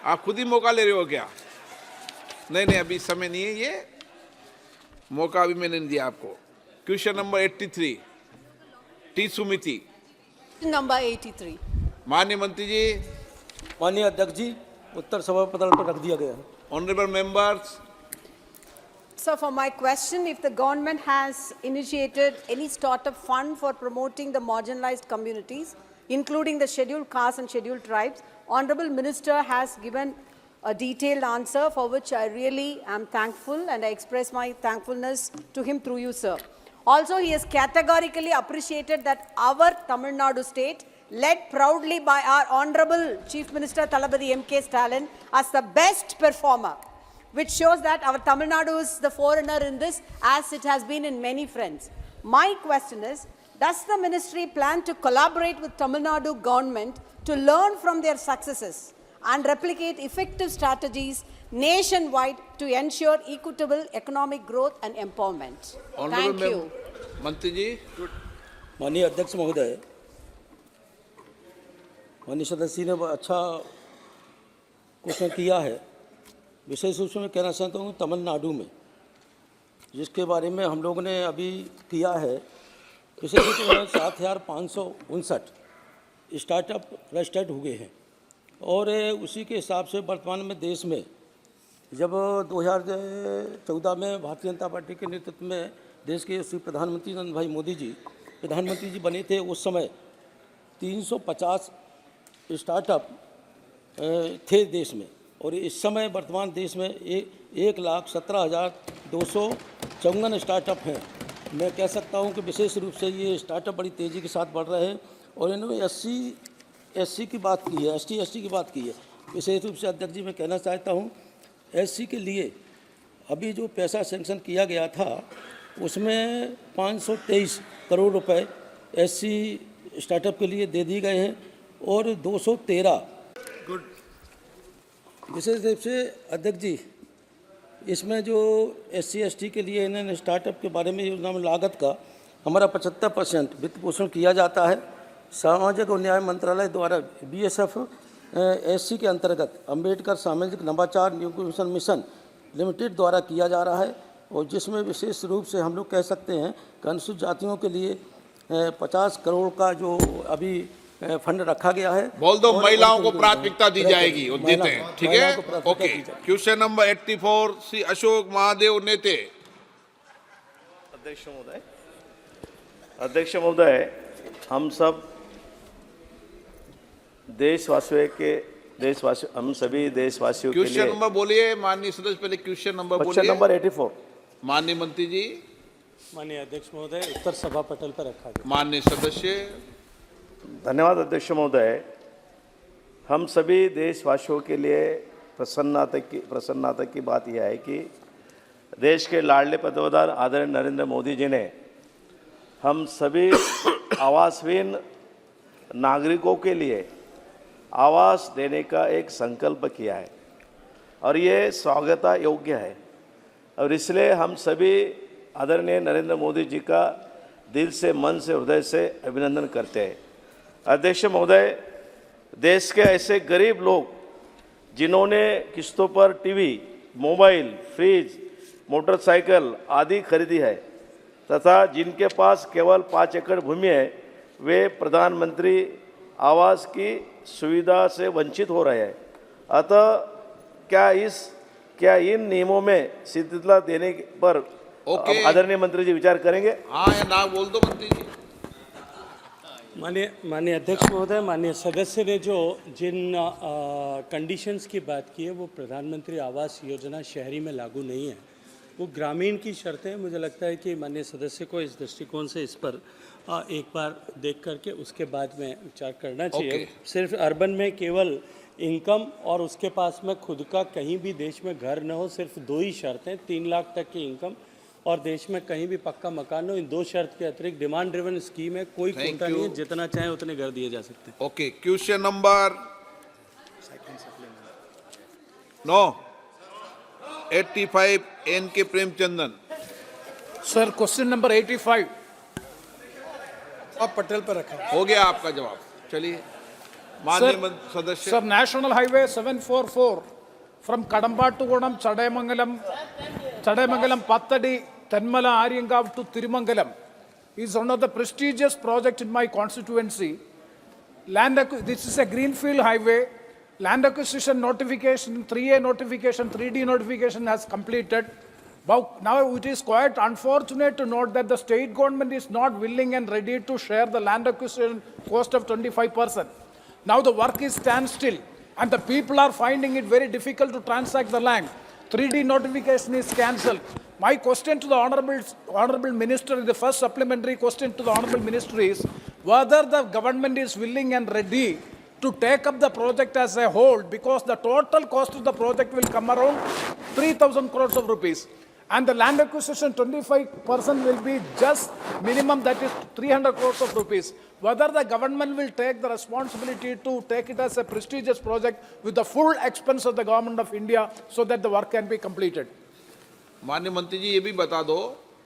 आप खुद ही मौका ले रहे हो क्या? नहीं, अभी समय नहीं है, ये मौका अभी मैंने नहीं दिया आपको। Question number 83, T Sumiti. Number 83. माननीय मंत्री जी। माननीय अध्यक्ष जी, उत्तर सभा पटल पर रख दिया गया है। Honourable members. So for my question, if the government has initiated any sort of fund for promoting the marginalized communities, including the scheduled castes and scheduled tribes, Honorable Minister has given a detailed answer for which I really am thankful, and I express my thankfulness to him through you, sir. Also, he has categorically appreciated that our Tamil Nadu state, led proudly by our Honorable Chief Minister Thalapathy M.K. Stalin, as the best performer, which shows that our Tamil Nadu is the forerunner in this, as it has been in many fronts. My question is, does the ministry plan to collaborate with Tamil Nadu government to learn from their successes and replicate effective strategies nationwide to ensure equitable economic growth and empowerment? Thank you. मंत्री जी। माननीय अध्यक्ष महोदय, माननीय सदस्य ने अच्छा question किया है। विशेष रूप से मैं कहना चाहता हूँ तमिलनाडु में जिसके बारे में हम लोगों ने अभी किया है, विशेष रूप से 7,559 स्टार्टअप रजिस्टर्ड हुए हैं। और उसी के हिसाब से वर्तमान में देश में जब 2014 में भारतीय जनता पार्टी के नेतृत्व में देश के श्री प्रधानमंत्री नरेंद्र भाई मोदी जी प्रधानमंत्री जी बने थे, उस समय 350 स्टार्टअप थे देश में। और इस समय वर्तमान देश में 1,17,254 स्टार्टअप हैं। मैं कह सकता हूं कि विशेष रूप से ये स्टार्टअप बड़ी तेज़ी के साथ बढ़ रहे हैं। और इन्होंने SC की बात की है, ST की बात की है। विशेष रूप से अध्यक्ष जी मैं कहना चाहता हूं SC के लिए अभी जो पैसा सैंक्शन किया गया था उसमें 523 करोड़ रुपए SC स्टार्टअप के लिए दे दिए गए हैं और 213 विशेष रूप से अध्यक्ष जी इसमें जो SC ST के लिए इन्होंने स्टार्टअप के बारे में योजना में लागत का हमारा 75% वित्त पोषण किया जाता है। सामाजिक और न्याय मंत्रालय द्वारा BSF SC के अंतर्गत अंबेडकर सामाजिक नवाचार न्यूट्रिशन मिशन लिमिटेड द्वारा किया जा रहा है, और जिसमें विशेष रूप से हम लोग कह सकते हैं कि अनुसूचित जातियों के लिए 50 करोड़ का जो अभी फंड रखा गया है। बोल दो महिलाओं को प्राथमिकता दी जाएगी, वो देते हैं, ठीक है? Okay. Question number 84 Shri Ashok Mahadev नेते। अध्यक्ष महोदय, हम सब देशवासियों के देशवासी हम सभी देशवासियों के क्वेश्चन लिए नंबर बोलिए माननीय सदस्य, पहले क्वेश्चन नंबर क्वेश्चन बोलिए। नंबर 84। माननीय मंत्री जी। माननीय अध्यक्ष महोदय, उत्तर सभा पटल पर रखा गया। माननीय सदस्य। धन्यवाद अध्यक्ष महोदय। हम सभी देशवासियों के लिए प्रसन्नता की बात यह है कि देश के लाडले पंतप्रधान आदरणीय नरेंद्र मोदी जी ने हम सभी आवासहीन नागरिकों के लिए आवास देने का एक संकल्प किया है और ये स्वागत योग्य है, और इसलिए हम सभी आदरणीय नरेंद्र मोदी जी का दिल से, मन से, हृदय से अभिनंदन करते हैं। अध्यक्ष महोदय, देश के ऐसे गरीब लोग जिन्होंने किस्तों पर टीवी, मोबाइल, फ्रिज, मोटरसाइकिल आदि खरीदी है तथा जिनके पास केवल 5 एकड़ भूमि है, वे प्रधानमंत्री आवास की सुविधा से वंचित हो रहे हैं। अतः क्या इन नियमों में शिथिलता देने पर आदरणीय मंत्री जी विचार करेंगे? हाँ या ना बोल दो मंत्री जी। माननीय अध्यक्ष महोदय, माननीय सदस्य ने जिन कंडीशंस की बात की है वो प्रधानमंत्री आवास योजना शहरी में लागू नहीं है, वो ग्रामीण की शर्तें हैं। मुझे लगता है कि माननीय सदस्य को इस दृष्टिकोण से इस पर एक बार देख करके उसके बाद में विचार करना चाहिए। सिर्फ अर्बन में केवल इनकम और उसके पास में खुद का कहीं भी देश में घर न हो, सिर्फ 2 ही शर्तें, 3 लाख तक की इनकम और देश में कहीं भी पक्का मकान हो। इन 2 शर्त के अतिरिक्त डिमांड ड्रिवन स्कीम है, कोई कोटा नहीं है, जितना चाहे उतने घर दिए जा सकते हैं। ओके, क्वेश्चन नंबर 9 85 एन के प्रेमचंदन। सर, क्वेश्चन नंबर 85 अब पटेल पर रखा हो गया आपका जवाब। चलिए माननीय सदस्य। Sir, national highway 744 from Kadamba to Odam, Chadamangalam, Pattadi, Tenmala, Aryangav to Tirumangalam is one of the prestigious projects in my constituency. This is a greenfield highway. Land acquisition notification, 3A notification, 3D notification has completed. Now it is quite unfortunate to note that the state government is not willing and ready to share the land acquisition cost of 25%. Now the work is standstill and the people are finding it very difficult to transact the land. 3D notification is cancelled. My question to the Honourable Minister, the first supplementary question to the Honourable Minister is whether the government is willing and ready to take up the project as a whole, because the total cost of the project will come around 3,000 crores of rupees. And the land acquisition 25% will be just minimum, that is 300 crores of rupees. Whether the government will take the responsibility to take it as a prestigious project with the full expense of the government of India so that the work can be completed. माननीय मंत्री जी, ये भी बता दो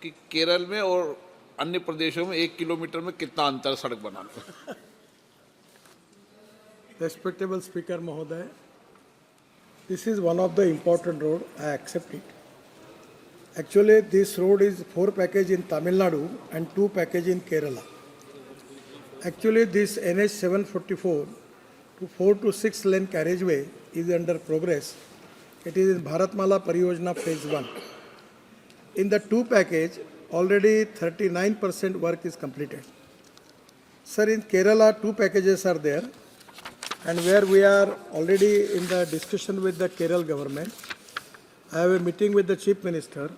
कि केरल में और अन्य प्रदेशों में 1 किलोमीटर में कितना अंतर सड़क बनाना। Respectable Speaker Mahoday, this is one of the important road. I accept it. Actually, this road is 4 package in Tamil Nadu and 2 package in Kerala. Actually, this NH 744 to 4 to 6 lane carriageway is under progress. It is in Bharatmala Pariyojana phase 1. In the 2 package, already 39% work is completed. Sir, in Kerala, 2 packages are there, and where we are already in the discussion with the Kerala government. I have a meeting with the Chief Minister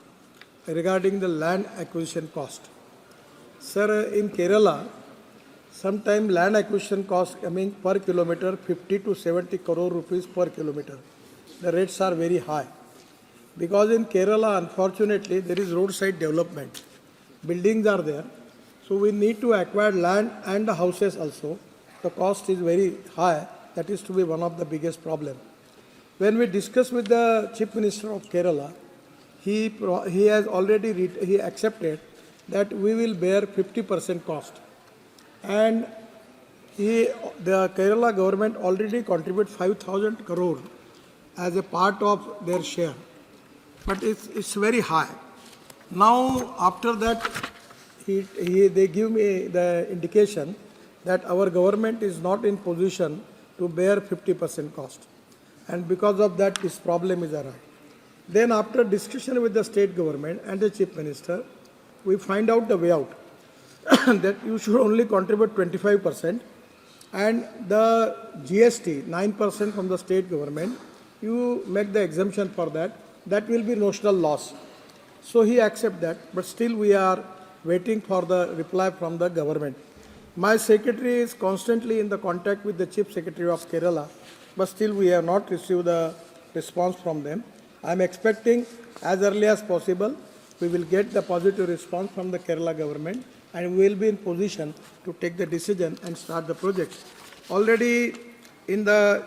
regarding the land acquisition cost. Sir, in Kerala, sometime land acquisition cost coming per kilometer 50 to 70 crore rupees per kilometer. The rates are very high. Because in Kerala, unfortunately, there is roadside development. Buildings are there. So we need to acquire land and the houses also. The cost is very high. That is to be one of the biggest problems. When we discussed with the Chief Minister of Kerala, he has already he accepted that we will bear 50% cost. And the Kerala government already contribute 5,000 crore as a part of their share. But it's very high. Now, after that, they give me the indication that our government is not in position to bear 50% cost. And because of that, this problem is arise. Then after discussion with the state government and the Chief Minister, we find out the way out that you should only contribute 25% and the GST, 9% from the state government, you make the exemption for that, that will be notional loss. So he accept that, but still we are waiting for the reply from the government. My secretary is constantly in the contact with the Chief Secretary of Kerala, but still we have not received the response from them. I am expecting as early as possible, we will get the positive response from the Kerala government and we will be in position to take the decision and start the project. Already in the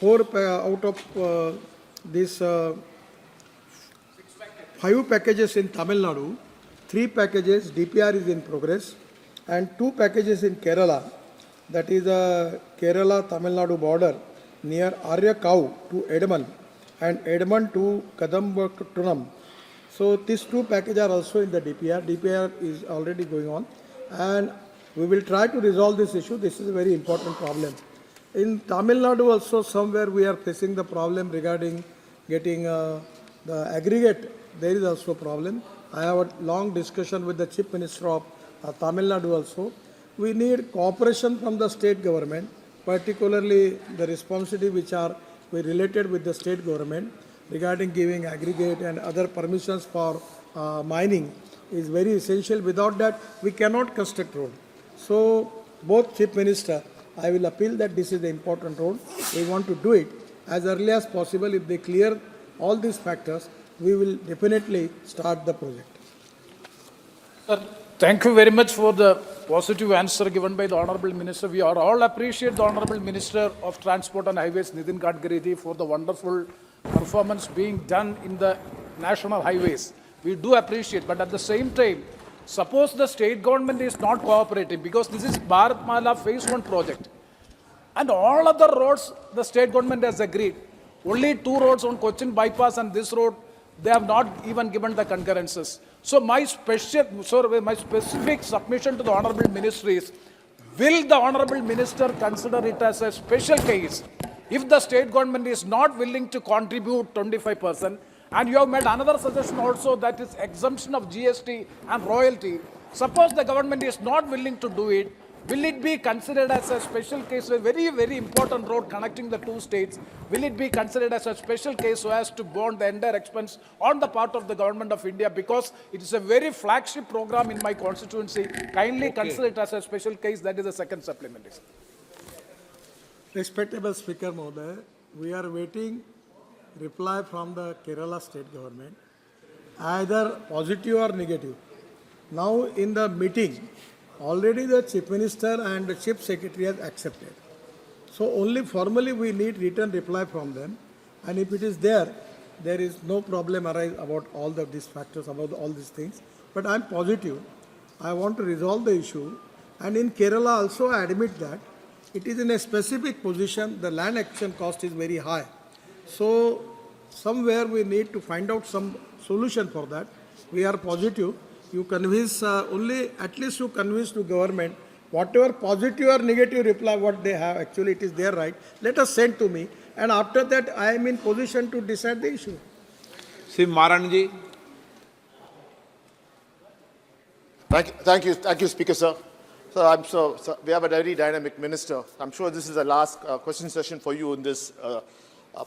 out of these 5 packages in Tamil Nadu, 3 packages DPR is in progress and 2 packages in Kerala, that is Kerala Tamil Nadu border near Arya Cow to Edamon and Edamon to Kadambaktunam. So these 2 packages are also in the DPR. DPR is already going on and we will try to resolve this issue. This is a very important problem. In Tamil Nadu also somewhere we are facing the problem regarding getting the aggregate. There is also a problem. I have a long discussion with the Chief Minister of Tamil Nadu also. We need cooperation from the state government, particularly the responsibility which are related with the state government regarding giving aggregate and other permissions for mining is very essential. Without that, we cannot construct road. So both Chief Minister, I will appeal that this is the important road. We want to do it as early as possible. If they clear all these factors, we will definitely start the project. Sir, thank you very much for the positive answer given by the Honorable Minister. We are all appreciate the Honorable Minister of Transport and Highways, Nitin Gadkari, for the wonderful performance being done in the national highways. We do appreciate, but at the same time, suppose the state government is not cooperating, because this is Bharatmala Phase 1 project, and all other roads the state government has agreed. Only 2 roads on Cochin bypass and this road, they have not even given the concurrences. So my specific submission to the Honorable Minister is, will the Honorable Minister consider it as a special case if the state government is not willing to contribute 25%? And you have made another suggestion also, that is exemption of GST and royalty. Suppose the government is not willing to do it, will it be considered as a special case, a very, very important road connecting the 2 states? Will it be considered as a special case so as to bond the entire expense on the part of the government of India? Because it is a very flagship program in my constituency. Kindly consider it as a special case. That is the second supplementary. Respectable Speaker Mohoday, we are waiting reply from the Kerala state government, either positive or negative. Now in the meeting, already the Chief Minister and the Chief Secretary has accepted. So only formally we need written reply from them, and if it is there, there is no problem arise about all these factors, about all these things. But I am positive. I want to resolve the issue, and in Kerala also I admit that it is in a specific position, the land acquisition cost is very high. So somewhere we need to find out some solution for that. We are positive. You convince at least you convince the government, whatever positive or negative reply what they have, actually it is their right. Let us send to me, and after that I am in position to decide the issue. Sim Maranji. Thank you, Speaker, sir. So we have a very dynamic minister. I'm sure this is the last question session for you in this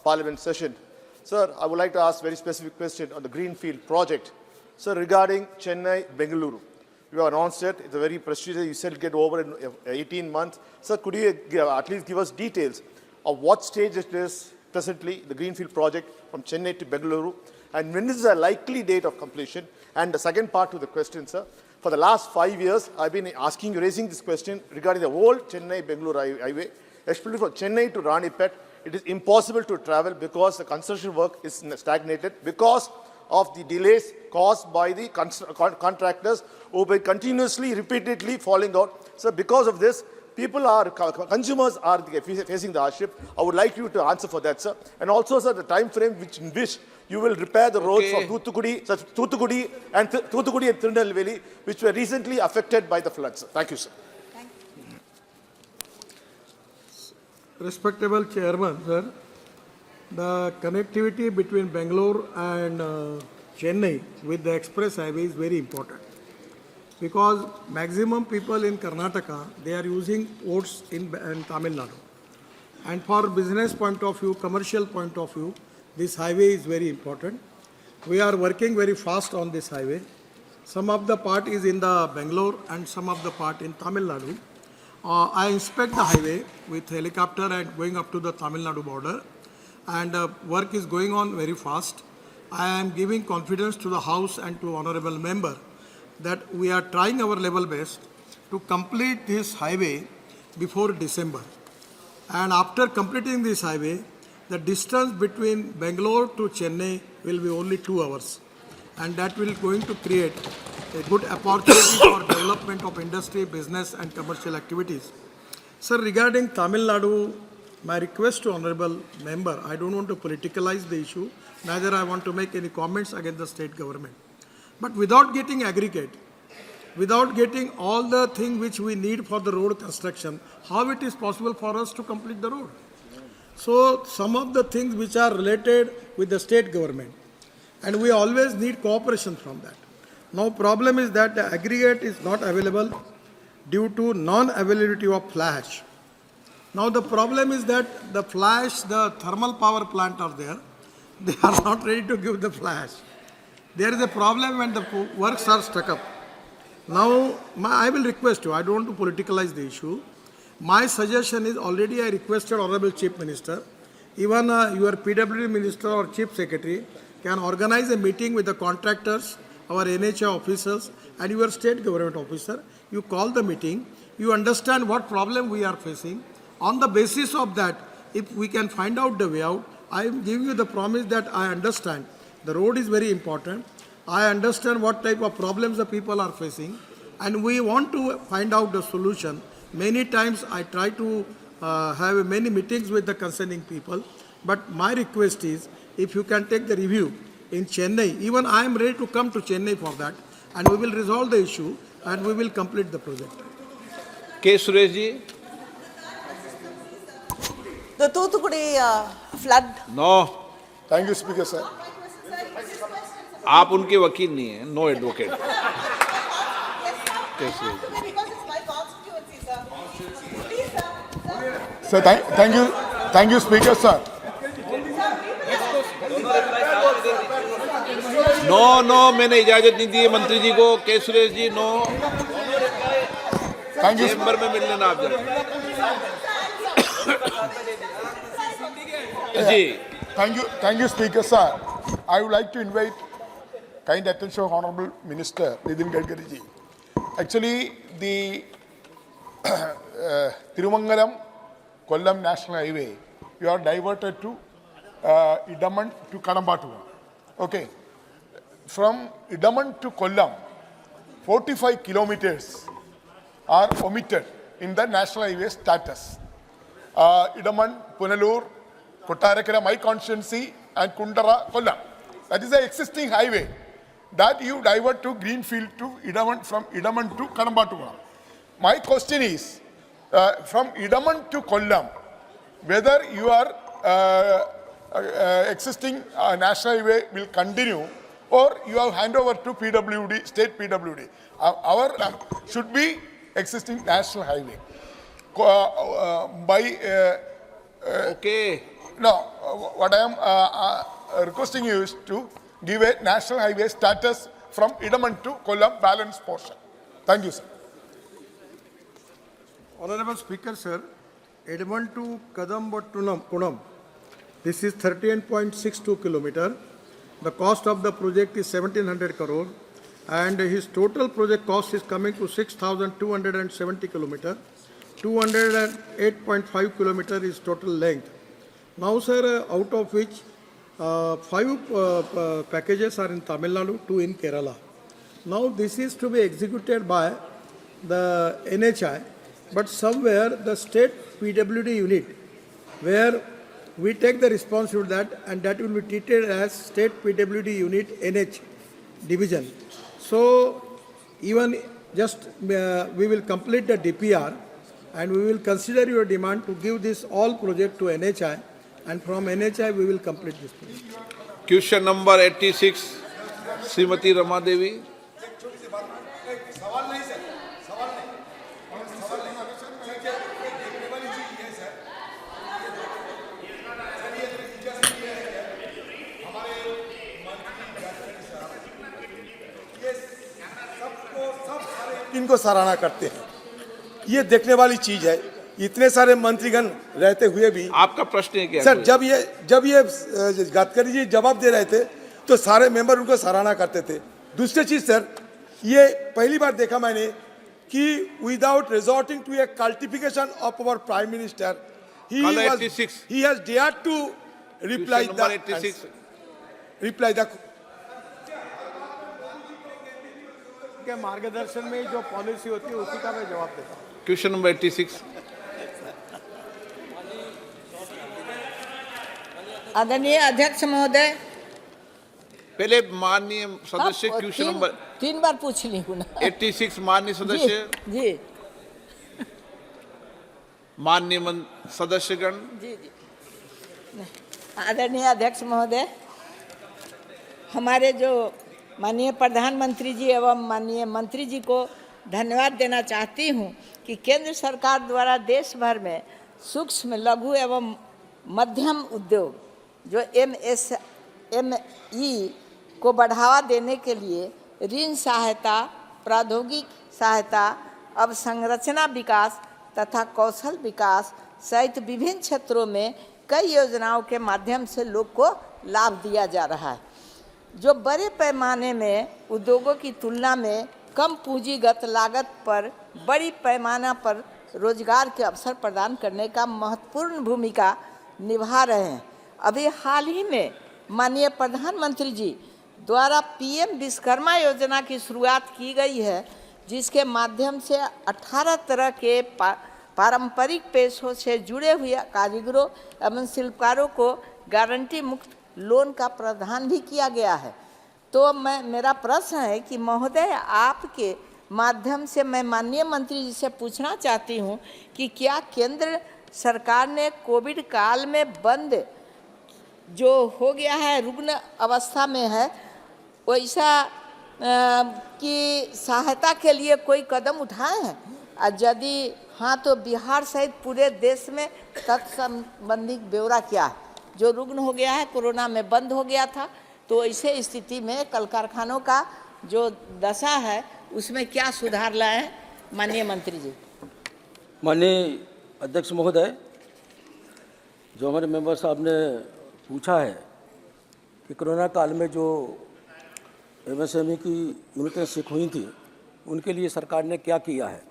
Parliament session. Sir, I would like to ask a very specific question on the Greenfield project. Sir, regarding Chennai-Bengaluru, you have announced it. It's a very prestigious. You said it'll get over in 18 months. Sir, could you at least give us details of what stage it is presently, the Greenfield project from Chennai to Bengaluru, and when is the likely date of completion? And the second part to the question, sir, for the last 5 years, I've been raising this question regarding the whole Chennai-Bengaluru highway, especially from Chennai to Ranipet. It is impossible to travel because the construction work is stagnated because of the delays caused by the contractors who have been continuously, repeatedly falling out. So because of this, consumers are facing the hardship. I would like you to answer for that, sir. And also, sir, the time frame in which you will repair the roads of Thoothukudi and Tirunelveli, which were recently affected by the floods, sir. Thank you, sir. Respectable Chairman, sir, the connectivity between Bangalore and Chennai with the express highway is very important. because maximum people in Karnataka, they are using votes in Tamil Nadu. And for business point of view, commercial point of view, this highway is very important. We are working very fast on this highway. Some of the part is in the Bangalore and some of the part in Tamil Nadu. I inspect the highway with helicopter and going up to the Tamil Nadu border, and work is going on very fast. I am giving confidence to the House and to honorable member that we are trying our level best to complete this highway before December. And after completing this highway, the distance between Bangalore to Chennai will be only 2 hours. And that will going to create a good opportunity for development of industry, business and commercial activities. Sir, regarding Tamil Nadu, my request to honorable member, I don't want to politicalize the issue, neither I want to make any comments against the state government. But without getting aggregate, without getting all the things which we need for the road construction, how it is possible for us to complete the road? So some of the things which are related with the state government, and we always need cooperation from that. Now problem is that the aggregate is not available due to non-availability of flash. Now the problem is that the flash, the thermal power plant are there, they are not ready to give the flash. There is a problem when the works are stuck up. Now I will request you, I don't want to politicalize the issue. My suggestion is already I requested Honorable Chief Minister, even your PWD Minister or Chief Secretary can organize a meeting with the contractors, our NHA officers and your state government officer. You call the meeting, you understand what problem we are facing. On the basis of that, if we can find out the way out, I am giving you the promise that I understand the road is very important. I understand what type of problems the people are facing and we want to find out the solution. Many times I try to have many meetings with the concerning people, but my request is if you can take the review in Chennai, even I am ready to come to Chennai for that, and we will resolve the issue and we will complete the project. K. Suresh ji? The Thoothukudi flood. No. Thank you, Speaker, sir. आप उनके वकील नहीं हैं, no advocate. Sir, thank you, Speaker, sir. No मैंने इजाजत नहीं दी है मंत्री जी को. K Suresh ji no. Thank you. Chamber में मिल लेना आप जरा. जी. Thank you, Speaker, sir. I would like to invite kind attention of Honorable Minister Nitin Gadkari ji. Actually, the Tirumangalam Kollam National Highway, you are diverted to Idaman to Kadambatuga. Okay. From Idaman to Kollam, 45 kilometers are omitted in the National Highway status. Idaman, Punalur, Kottarakara, my constituency, and Kundara, Kollam. That is the existing highway that you divert to Greenfield to Idaman, from Idaman to Kadambatuga. My question is, from Idaman to Kollam, whether your existing national highway will continue or you have hand over to PWD, state PWD. Our should be existing national highway. Okay. No, what I am requesting you is to give a national highway status from Idaman to Kollam balance portion. Thank you, sir. Honorable Speaker, sir, Idaman to Kadambaturam, this is 13.62 kilometer. The cost of the project is 1700 crore and his total project cost is coming to 6,270 kilometer. 208.5 kilometer is total length. Now, sir, out of which 5 packages are in Tamil Nadu, 2 in Kerala. Now, this is to be executed by the NHI, but somewhere the state PWD unit, where we take the responsibility of that, and that will be treated as state PWD unit NH division. So, even just we will complete the DPR and we will consider your demand to give this all project to NHI, and from NHI we will complete this project. Question number 86, Srimati Rama Devi. इनको सराहना करते हैं। ये देखने वाली चीज है, इतने सारे मंत्रीगण रहते हुए भी। आपका प्रश्न है क्या? सर, जब ये गडकरी जी जवाब दे रहे थे तो सारे मेंबर उनको सराहना करते थे। दूसरी चीज सर, ये पहली बार देखा मैंने कि without resorting to a cultification of our prime minister, he has dared to reply the के मार्गदर्शन में जो पॉलिसी होती है उसी का मैं जवाब देता हूँ। Question number 86। आदरणीय अध्यक्ष महोदय, पहले माननीय सदस्य क्वेश्चन नंबर 3 बार पूछ ली हूँ ना। 86 माननीय सदस्य जी माननीय सदस्यगण। जी आदरणीय अध्यक्ष महोदय, हमारे जो माननीय प्रधानमंत्री जी एवं माननीय मंत्री जी को धन्यवाद देना चाहती हूँ कि केंद्र सरकार द्वारा देश भर में सूक्ष्म लघु एवं मध्यम उद्योग जो MSME को बढ़ावा देने के लिए ऋण सहायता, प्रौद्योगिक सहायता, अवसंरचना विकास तथा कौशल विकास सहित विभिन्न क्षेत्रों में कई योजनाओं के माध्यम से लोग को लाभ दिया जा रहा है, जो बड़े पैमाने में उद्योगों की तुलना में कम पूंजीगत लागत पर बड़ी पैमाना पर रोजगार के अवसर प्रदान करने का महत्वपूर्ण भूमिका निभा रहे हैं। अभी हाल ही में माननीय प्रधानमंत्री जी द्वारा PM विश्वकर्मा योजना की शुरुआत की गई है, जिसके माध्यम से 18 तरह के पारंपरिक पेशों से जुड़े हुए कारीगरों एवं शिल्पकारों को गारंटी मुक्त लोन का प्रावधान भी किया गया है। तो मेरा प्रश्न है कि महोदय, आपके माध्यम से मैं माननीय मंत्री जी से पूछना चाहती हूँ कि क्या केंद्र सरकार ने कोविड काल में बंद जो हो गया है, रुग्ण अवस्था में है, वैसा की सहायता के लिए कोई कदम उठाए हैं? और यदि हाँ तो बिहार सहित पूरे देश में तत्संबंधी ब्यौरा क्या है? जो रुग्ण हो गया है, कोरोना में बंद हो गया था, तो ऐसे स्थिति में कल कारखानों का जो दशा है उसमें क्या सुधार लाए हैं माननीय मंत्री जी? माननीय अध्यक्ष महोदय, जो हमारे मेंबर साहब ने पूछा है कि कोरोना काल में जो MSME की यूनिटें सिक हुई थी उनके लिए सरकार ने क्या किया है।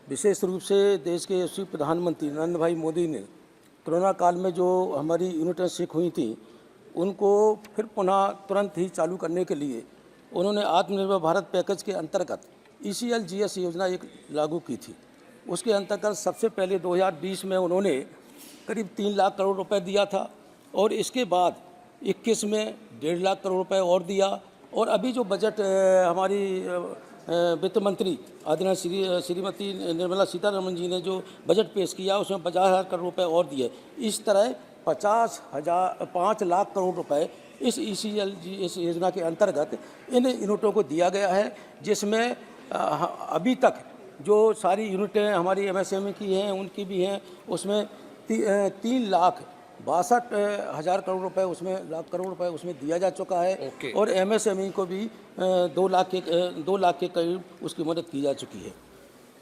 विशेष रूप से देश के यशस्वी प्रधानमंत्री नरेंद्र भाई मोदी ने कोरोना काल में जो हमारी यूनिटें सिक हुई थी उनको फिर पुनः तुरंत ही चालू करने के लिए उन्होंने आत्मनिर्भर भारत पैकेज के अंतर्गत ECLGS योजना एक लागू की थी। उसके अंतर्गत सबसे पहले 2020 में उन्होंने करीब 3 लाख करोड़ रुपए दिया था और इसके बाद 21 में 1.5 लाख करोड़ रुपए और दिया, और अभी जो बजट हमारी वित्त मंत्री आदरणीय श्रीमती निर्मला सीतारमण जी ने जो बजट पेश किया उसमें 50,000 करोड़ रुपए और दिए। इस तरह 5 लाख करोड़ रुपए इस ECLGS योजना के अंतर्गत इन यूनिटों को दिया गया है, जिसमें अभी तक जो सारी यूनिटें हमारी MSME की हैं उनकी भी हैं, उसमें 3,62,000 करोड़ रुपए लाख करोड़ रुपए उसमें दिया जा चुका है। और MSME को भी 2 लाख के करीब उसकी मदद की जा चुकी है।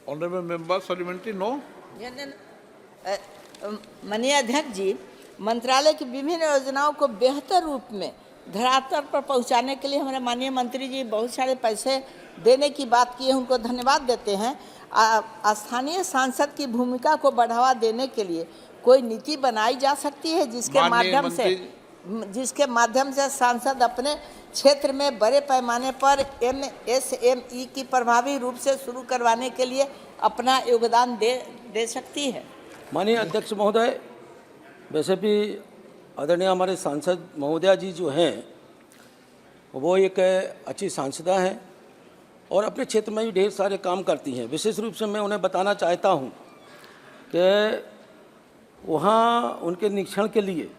Honourable member supplementary no. माननीय अध्यक्ष जी, मंत्रालय की विभिन्न योजनाओं को बेहतर रूप में धरातल पर पहुंचाने के लिए हमारे माननीय मंत्री जी बहुत सारे पैसे देने की बात की है, उनको धन्यवाद देते हैं। स्थानीय सांसद की भूमिका को बढ़ावा देने के लिए कोई नीति बनाई जा सकती है जिसके माध्यम से सांसद अपने क्षेत्र में बड़े पैमाने पर MSME की प्रभावी रूप से शुरू करवाने के लिए अपना योगदान दे सकती है? माननीय अध्यक्ष महोदय, वैसे भी आदरणीय हमारे सांसद महोदया जी जो हैं वो एक अच्छी सांसदा हैं और अपने क्षेत्र में भी ढेर सारे काम करती हैं। विशेष रूप से मैं उन्हें बताना चाहता हूं कि वहाँ उनके निरीक्षण के लिए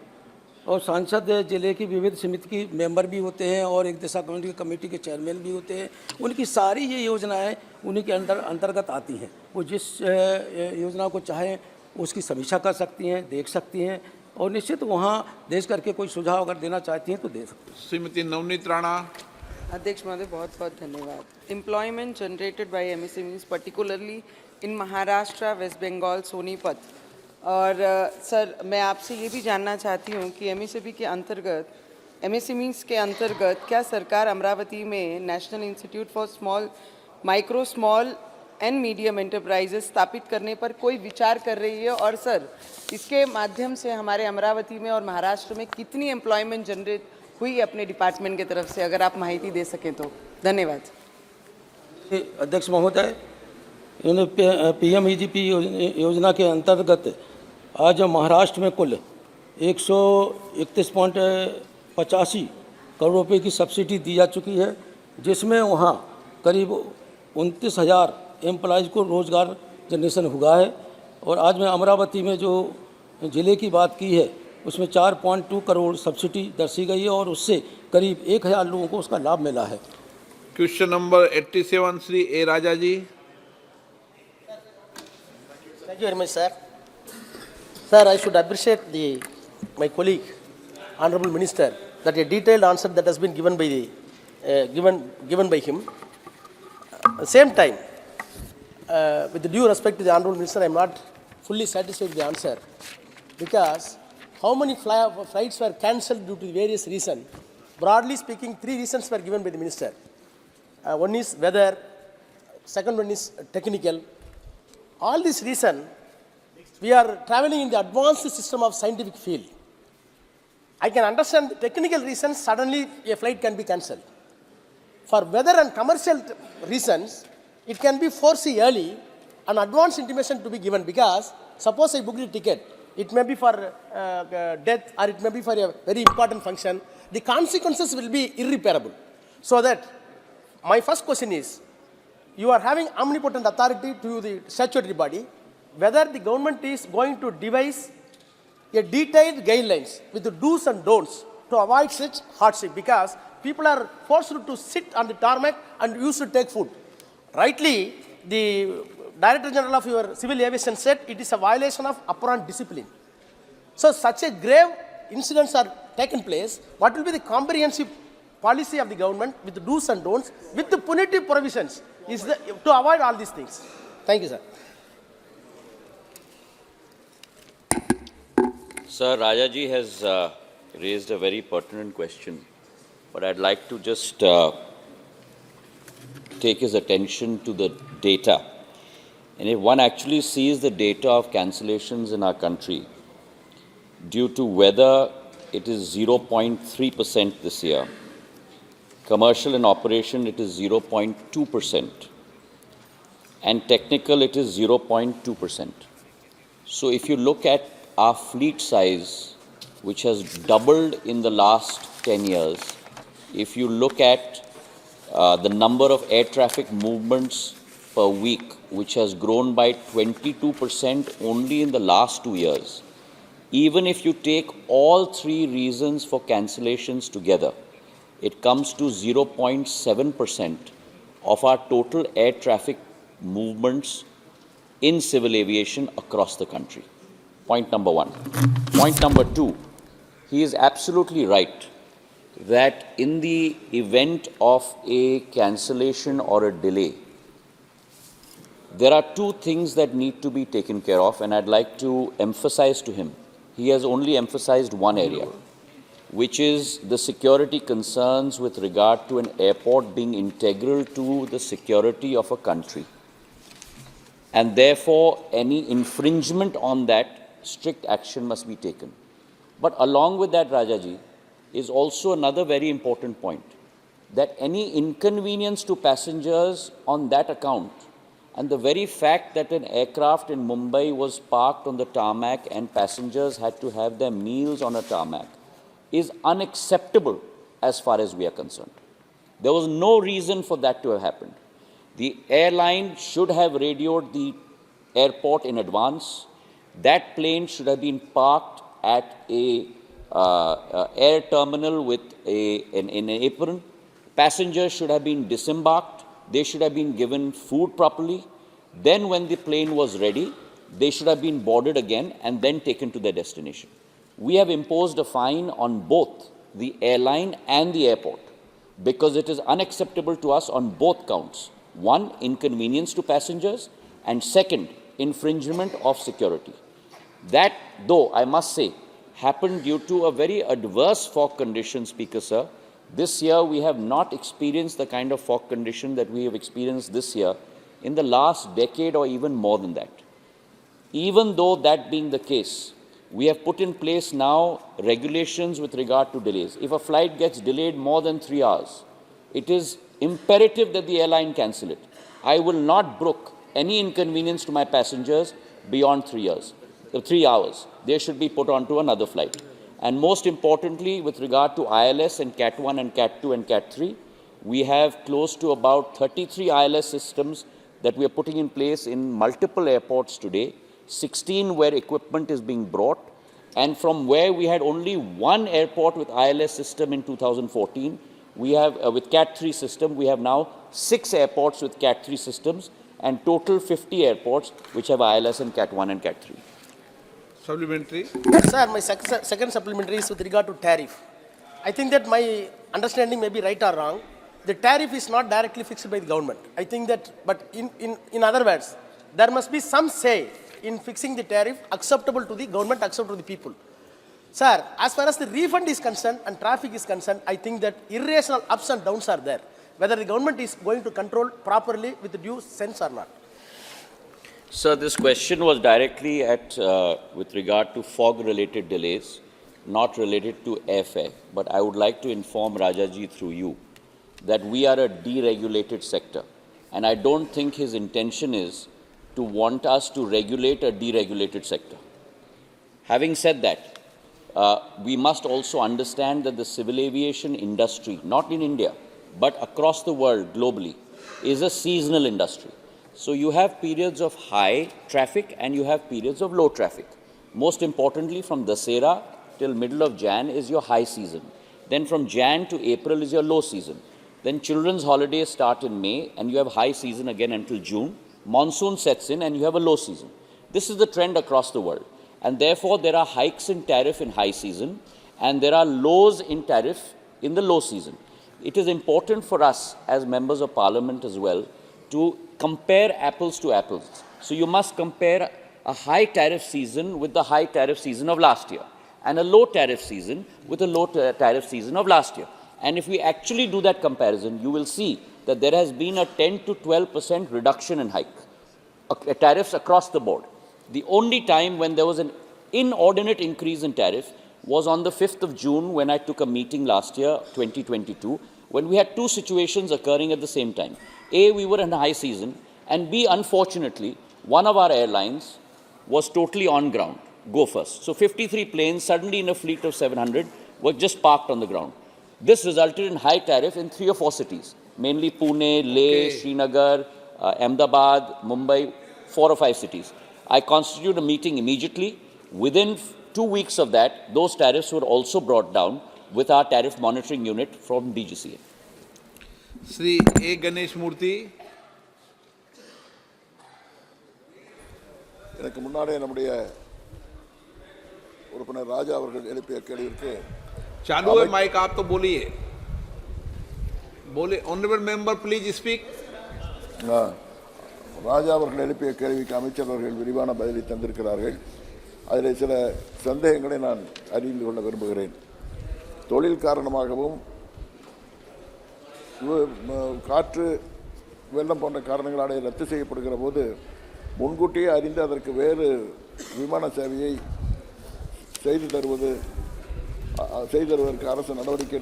और सांसद जिले की विविध समिति की मेंबर भी होते हैं और एक दिशा कमेटी के चेयरमैन भी होते हैं। उनकी सारी ये योजनाएं उन्हीं के अंतर्गत आती हैं। वो जिस योजना को चाहें उसकी समीक्षा कर सकती हैं, देख सकती हैं और निश्चित वहाँ देश करके कोई सुझाव अगर देना चाहती हैं तो दे सकती हैं। श्रीमती नवनीत राणा। अध्यक्ष महोदय, बहुत बहुत धन्यवाद। Employment generated by MSMEs particularly in Maharashtra, West Bengal, Sonipat, और सर मैं आपसे ये भी जानना चाहती हूँ कि एमएसएमईज के अंतर्गत क्या सरकार अमरावती में national institute for small and medium enterprises स्थापित करने पर कोई विचार कर रही है? और सर इसके माध्यम से हमारे अमरावती में और महाराष्ट्र में कितनी एम्प्लॉयमेंट जनरेट हुई अपने डिपार्टमेंट की तरफ से, अगर आप माहिती दे सकें तो। धन्यवाद। अध्यक्ष महोदय, पीएमईजीपी योजना के अंतर्गत आज महाराष्ट्र में कुल 131.85 करोड़ रुपए की सब्सिडी दी जा चुकी है, जिसमें वहाँ करीब 29,000 एम्प्लॉयज़ को रोज़गार जनरेशन हुआ है। और आज मैं अमरावती में जो ज़िले की बात की है उसमें 4.2 करोड़ सब्सिडी दर्शी गई है और उससे करीब 1,000 लोगों को उसका लाभ मिला है। Question number 87 Shri A Raja ji. Thank you very much, sir. Sir, I should appreciate my colleague, Honorable Minister, that a detailed answer that has been given by given by him. At the same time, with the due respect to the Honorable Minister, I am not fully satisfied with the answer, because how many flights were cancelled due to various reasons? Broadly speaking, 3 reasons were given by the Minister. One is weather, second one is technical. All these reasons, we are traveling in the advanced system of scientific field. I can understand the technical reasons, suddenly a flight can be cancelled. For weather and commercial reasons, it can be foreseen early, an advance intimation to be given, because suppose I booked a ticket, it may be for death or it may be for a very important function, the consequences will be irreparable. So that my first question is, you are having omnipotent authority to the statutory body, whether the government is going to devise a detailed guidelines with the do's and don'ts to avoid such hardship, because people are forced to sit on the tarmac and used to take food. Rightly, the Director General of your Civil Aviation said it is a violation of apparent discipline. So such a grave incidents are taken place, what will be the comprehensive policy of the government with the do's and don'ts, with the punitive provisions, to avoid all these things? Thank you, sir. Sir, Rajaji has raised a very pertinent question, but I'd like to just take his attention to the data. And if one actually sees the data of cancellations in our country, due to weather, it is 0.3% this year. Commercial and operation, it is 0.2%. And technical, it is 0.2%. So if you look at our fleet size, which has doubled in the last 10 years, if you look at the number of air traffic movements per week, which has grown by 22% only in the last 2 years, even if you take all 3 reasons for cancellations together, it comes to 0.7% of our total air traffic movements in civil aviation across the country. Point number 1. Point number 2, he is absolutely right that in the event of a cancellation or a delay, there are 2 things that need to be taken care of, and I'd like to emphasize to him. He has only emphasized one area, which is the security concerns with regard to an airport being integral to the security of a country. And therefore, any infringement on that, strict action must be taken. But along with that, Rajaji, is also another very important point, that any inconvenience to passengers on that account, and the very fact that an aircraft in Mumbai was parked on the tarmac and passengers had to have their meals on a tarmac, is unacceptable as far as we are concerned. There was no reason for that to have happened. The airline should have radioed the airport in advance. That plane should have been parked at a air terminal with an apron. Passengers should have been disembarked. They should have been given food properly. Then when the plane was ready, they should have been boarded again and then taken to their destination. We have imposed a fine on both the airline and the airport. because it is unacceptable to us on both counts. One, inconvenience to passengers, and second, infringement of security. That, though, I must say, happened due to a very adverse fog condition, Speaker Sir. This year, we have not experienced the kind of fog condition that we have experienced this year in the last decade or even more than that. Even though that being the case, we have put in place now regulations with regard to delays. If a flight gets delayed more than 3 hours, it is imperative that the airline cancel it. I will not brook any inconvenience to my passengers beyond 3 hours. They should be put onto another flight. And most importantly, with regard to ILS and Cat 1 and Cat 2 and Cat 3, we have close to about 33 ILS systems that we are putting in place in multiple airports today, 16 where equipment is being brought, and from where we had only one airport with ILS system in 2014, we have, with Cat 3 system, we have now 6 airports with Cat 3 systems, and total 50 airports which have ILS and Cat 1 and Cat 3. Supplementary. Sir, my second supplementary is with regard to tariff. I think that my understanding may be right or wrong. The tariff is not directly fixed by the government. I think that, but in other words, there must be some say in fixing the tariff acceptable to the government, acceptable to the people. Sir, as far as the refund is concerned and traffic is concerned, I think that irrational ups and downs are there. Whether the government is going to control properly with the due sense or not. Sir, this question was directly at, with regard to fog-related delays, not related to airfare. But I would like to inform Rajaji through you that we are a deregulated sector. And I don't think his intention is to want us to regulate a deregulated sector. Having said that, we must also understand that the civil aviation industry, not in India, but across the world globally, is a seasonal industry. So you have periods of high traffic and you have periods of low traffic. Most importantly, from Dussehra till middle of Jan is your high season. Then from Jan to April is your low season. Then children's holidays start in May and you have high season again until June. Monsoon sets in and you have a low season. This is the trend across the world. And therefore, there are hikes in tariff in high season and there are lows in tariff in the low season. It is important for us as members of parliament as well to compare apples to apples. So you must compare a high tariff season with the high tariff season of last year and a low tariff season with a low tariff season of last year. And if we actually do that comparison, you will see that there has been a 10 to 12% reduction in tariffs across the board. The only time when there was an inordinate increase in tariff was on the 5th of June when I took a meeting last year, 2022, when we had two situations occurring at the same time. A, we were in high season, and B, unfortunately, one of our airlines was totally on ground, go first. So 53 planes suddenly in a fleet of 700 were just parked on the ground. This resulted in high tariff in 3 or 4 cities, mainly Pune, Leh, Srinagar, Ahmedabad, Mumbai, 4 or 5 cities. I constituted a meeting immediately. Within 2 weeks of that, those tariffs were also brought down with our tariff monitoring unit from DGCA. Sri A. Ganesh Murthy. எனக்கு முன்னாடியே நம்முடைய உறுப்பினர் ராஜா அவர்கள் எழுப்பிய கேள்விக்கு चालू है mic, आप तो बोलिए. Honorable member, please speak. ராஜா அவர்கள் எழுப்பிய கேள்விக்கு அமைச்சர் அவர்கள் விரிவான பதிலை தந்திருக்கிறார்கள். அதில் சில சந்தேகங்களை நான் அறிந்து கொள்ள விரும்புகிறேன். தொழில் காரணமாகவும் காற்று வெள்ளம் போன்ற காரணங்களால் ரத்து செய்யப்படுகிற போது முன்கூட்டியே அறிந்து அதற்கு வேறு விமான சேவையை செய்து தருவதற்கு அரசு நடவடிக்கை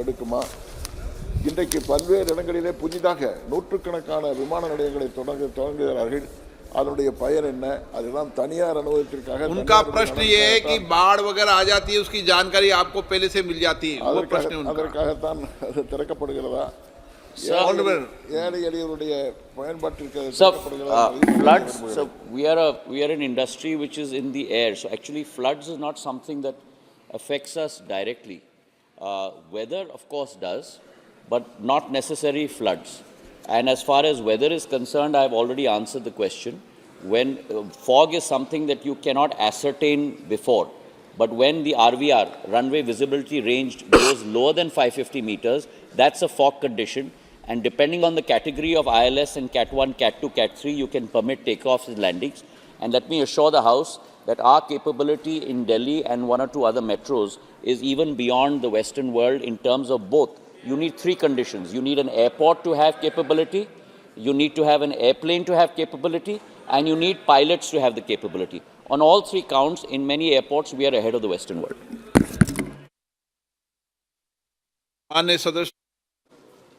எடுக்குமா? இன்றைக்கு பல்வேறு இடங்களிலே புதிதாக நூற்றுக்கணக்கான விமான நிலையங்களை தொடங்குகிறார்கள். அதனுடைய பயன் என்ன? அதெல்லாம் தனியார் அனுபவத்திற்காக. उनका प्रश्न ये है कि बाढ़ वगैरह आ जाती है, उसकी जानकारी आपको पहले से मिल जाती है. वो प्रश्न उनका. அதற்காகத்தான் அது திறக்கப்படுகிறதா? ஏழை எளியவருடைய பயன்பாட்டிற்கு திறக்கப்படுகிறதா? Floods. So we are an industry which is in the air. So actually, floods is not something that affects us directly. Weather, of course, does, but not necessarily floods. And as far as weather is concerned, I have already answered the question. When fog is something that you cannot ascertain before, But when the RVR, runway visibility range, goes lower than 550 meters, that's a fog condition. And depending on the category of ILS and Cat 1, Cat 2, Cat 3, you can permit takeoffs and landings. And let me assure the House that our capability in Delhi and one or two other metros is even beyond the Western world in terms of both. You need three conditions. You need an airport to have capability, you need to have an airplane to have capability, and you need pilots to have the capability. On all three counts, in many airports, we are ahead of the Western world. माननीय सदस्य,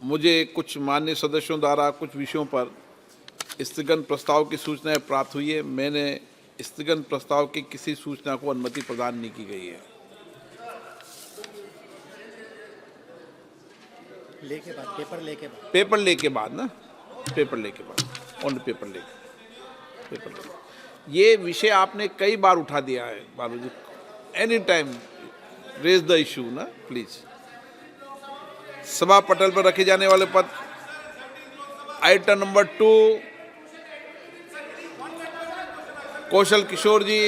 मुझे कुछ माननीय सदस्यों द्वारा कुछ विषयों पर स्थगन प्रस्ताव की सूचनाएं प्राप्त हुई है। मैंने स्थगन प्रस्ताव की किसी सूचना को अनुमति प्रदान नहीं की गई है। पेपर लेके बाद ना, पेपर लेके बाद, ऑन पेपर लेके। ये विषय आपने कई बार उठा दिया है Balu ji. Any time raise the issue ना, प्लीज। सभा पटल पर रखे जाने वाले पद, आइटम नंबर 2, कौशल किशोर जी।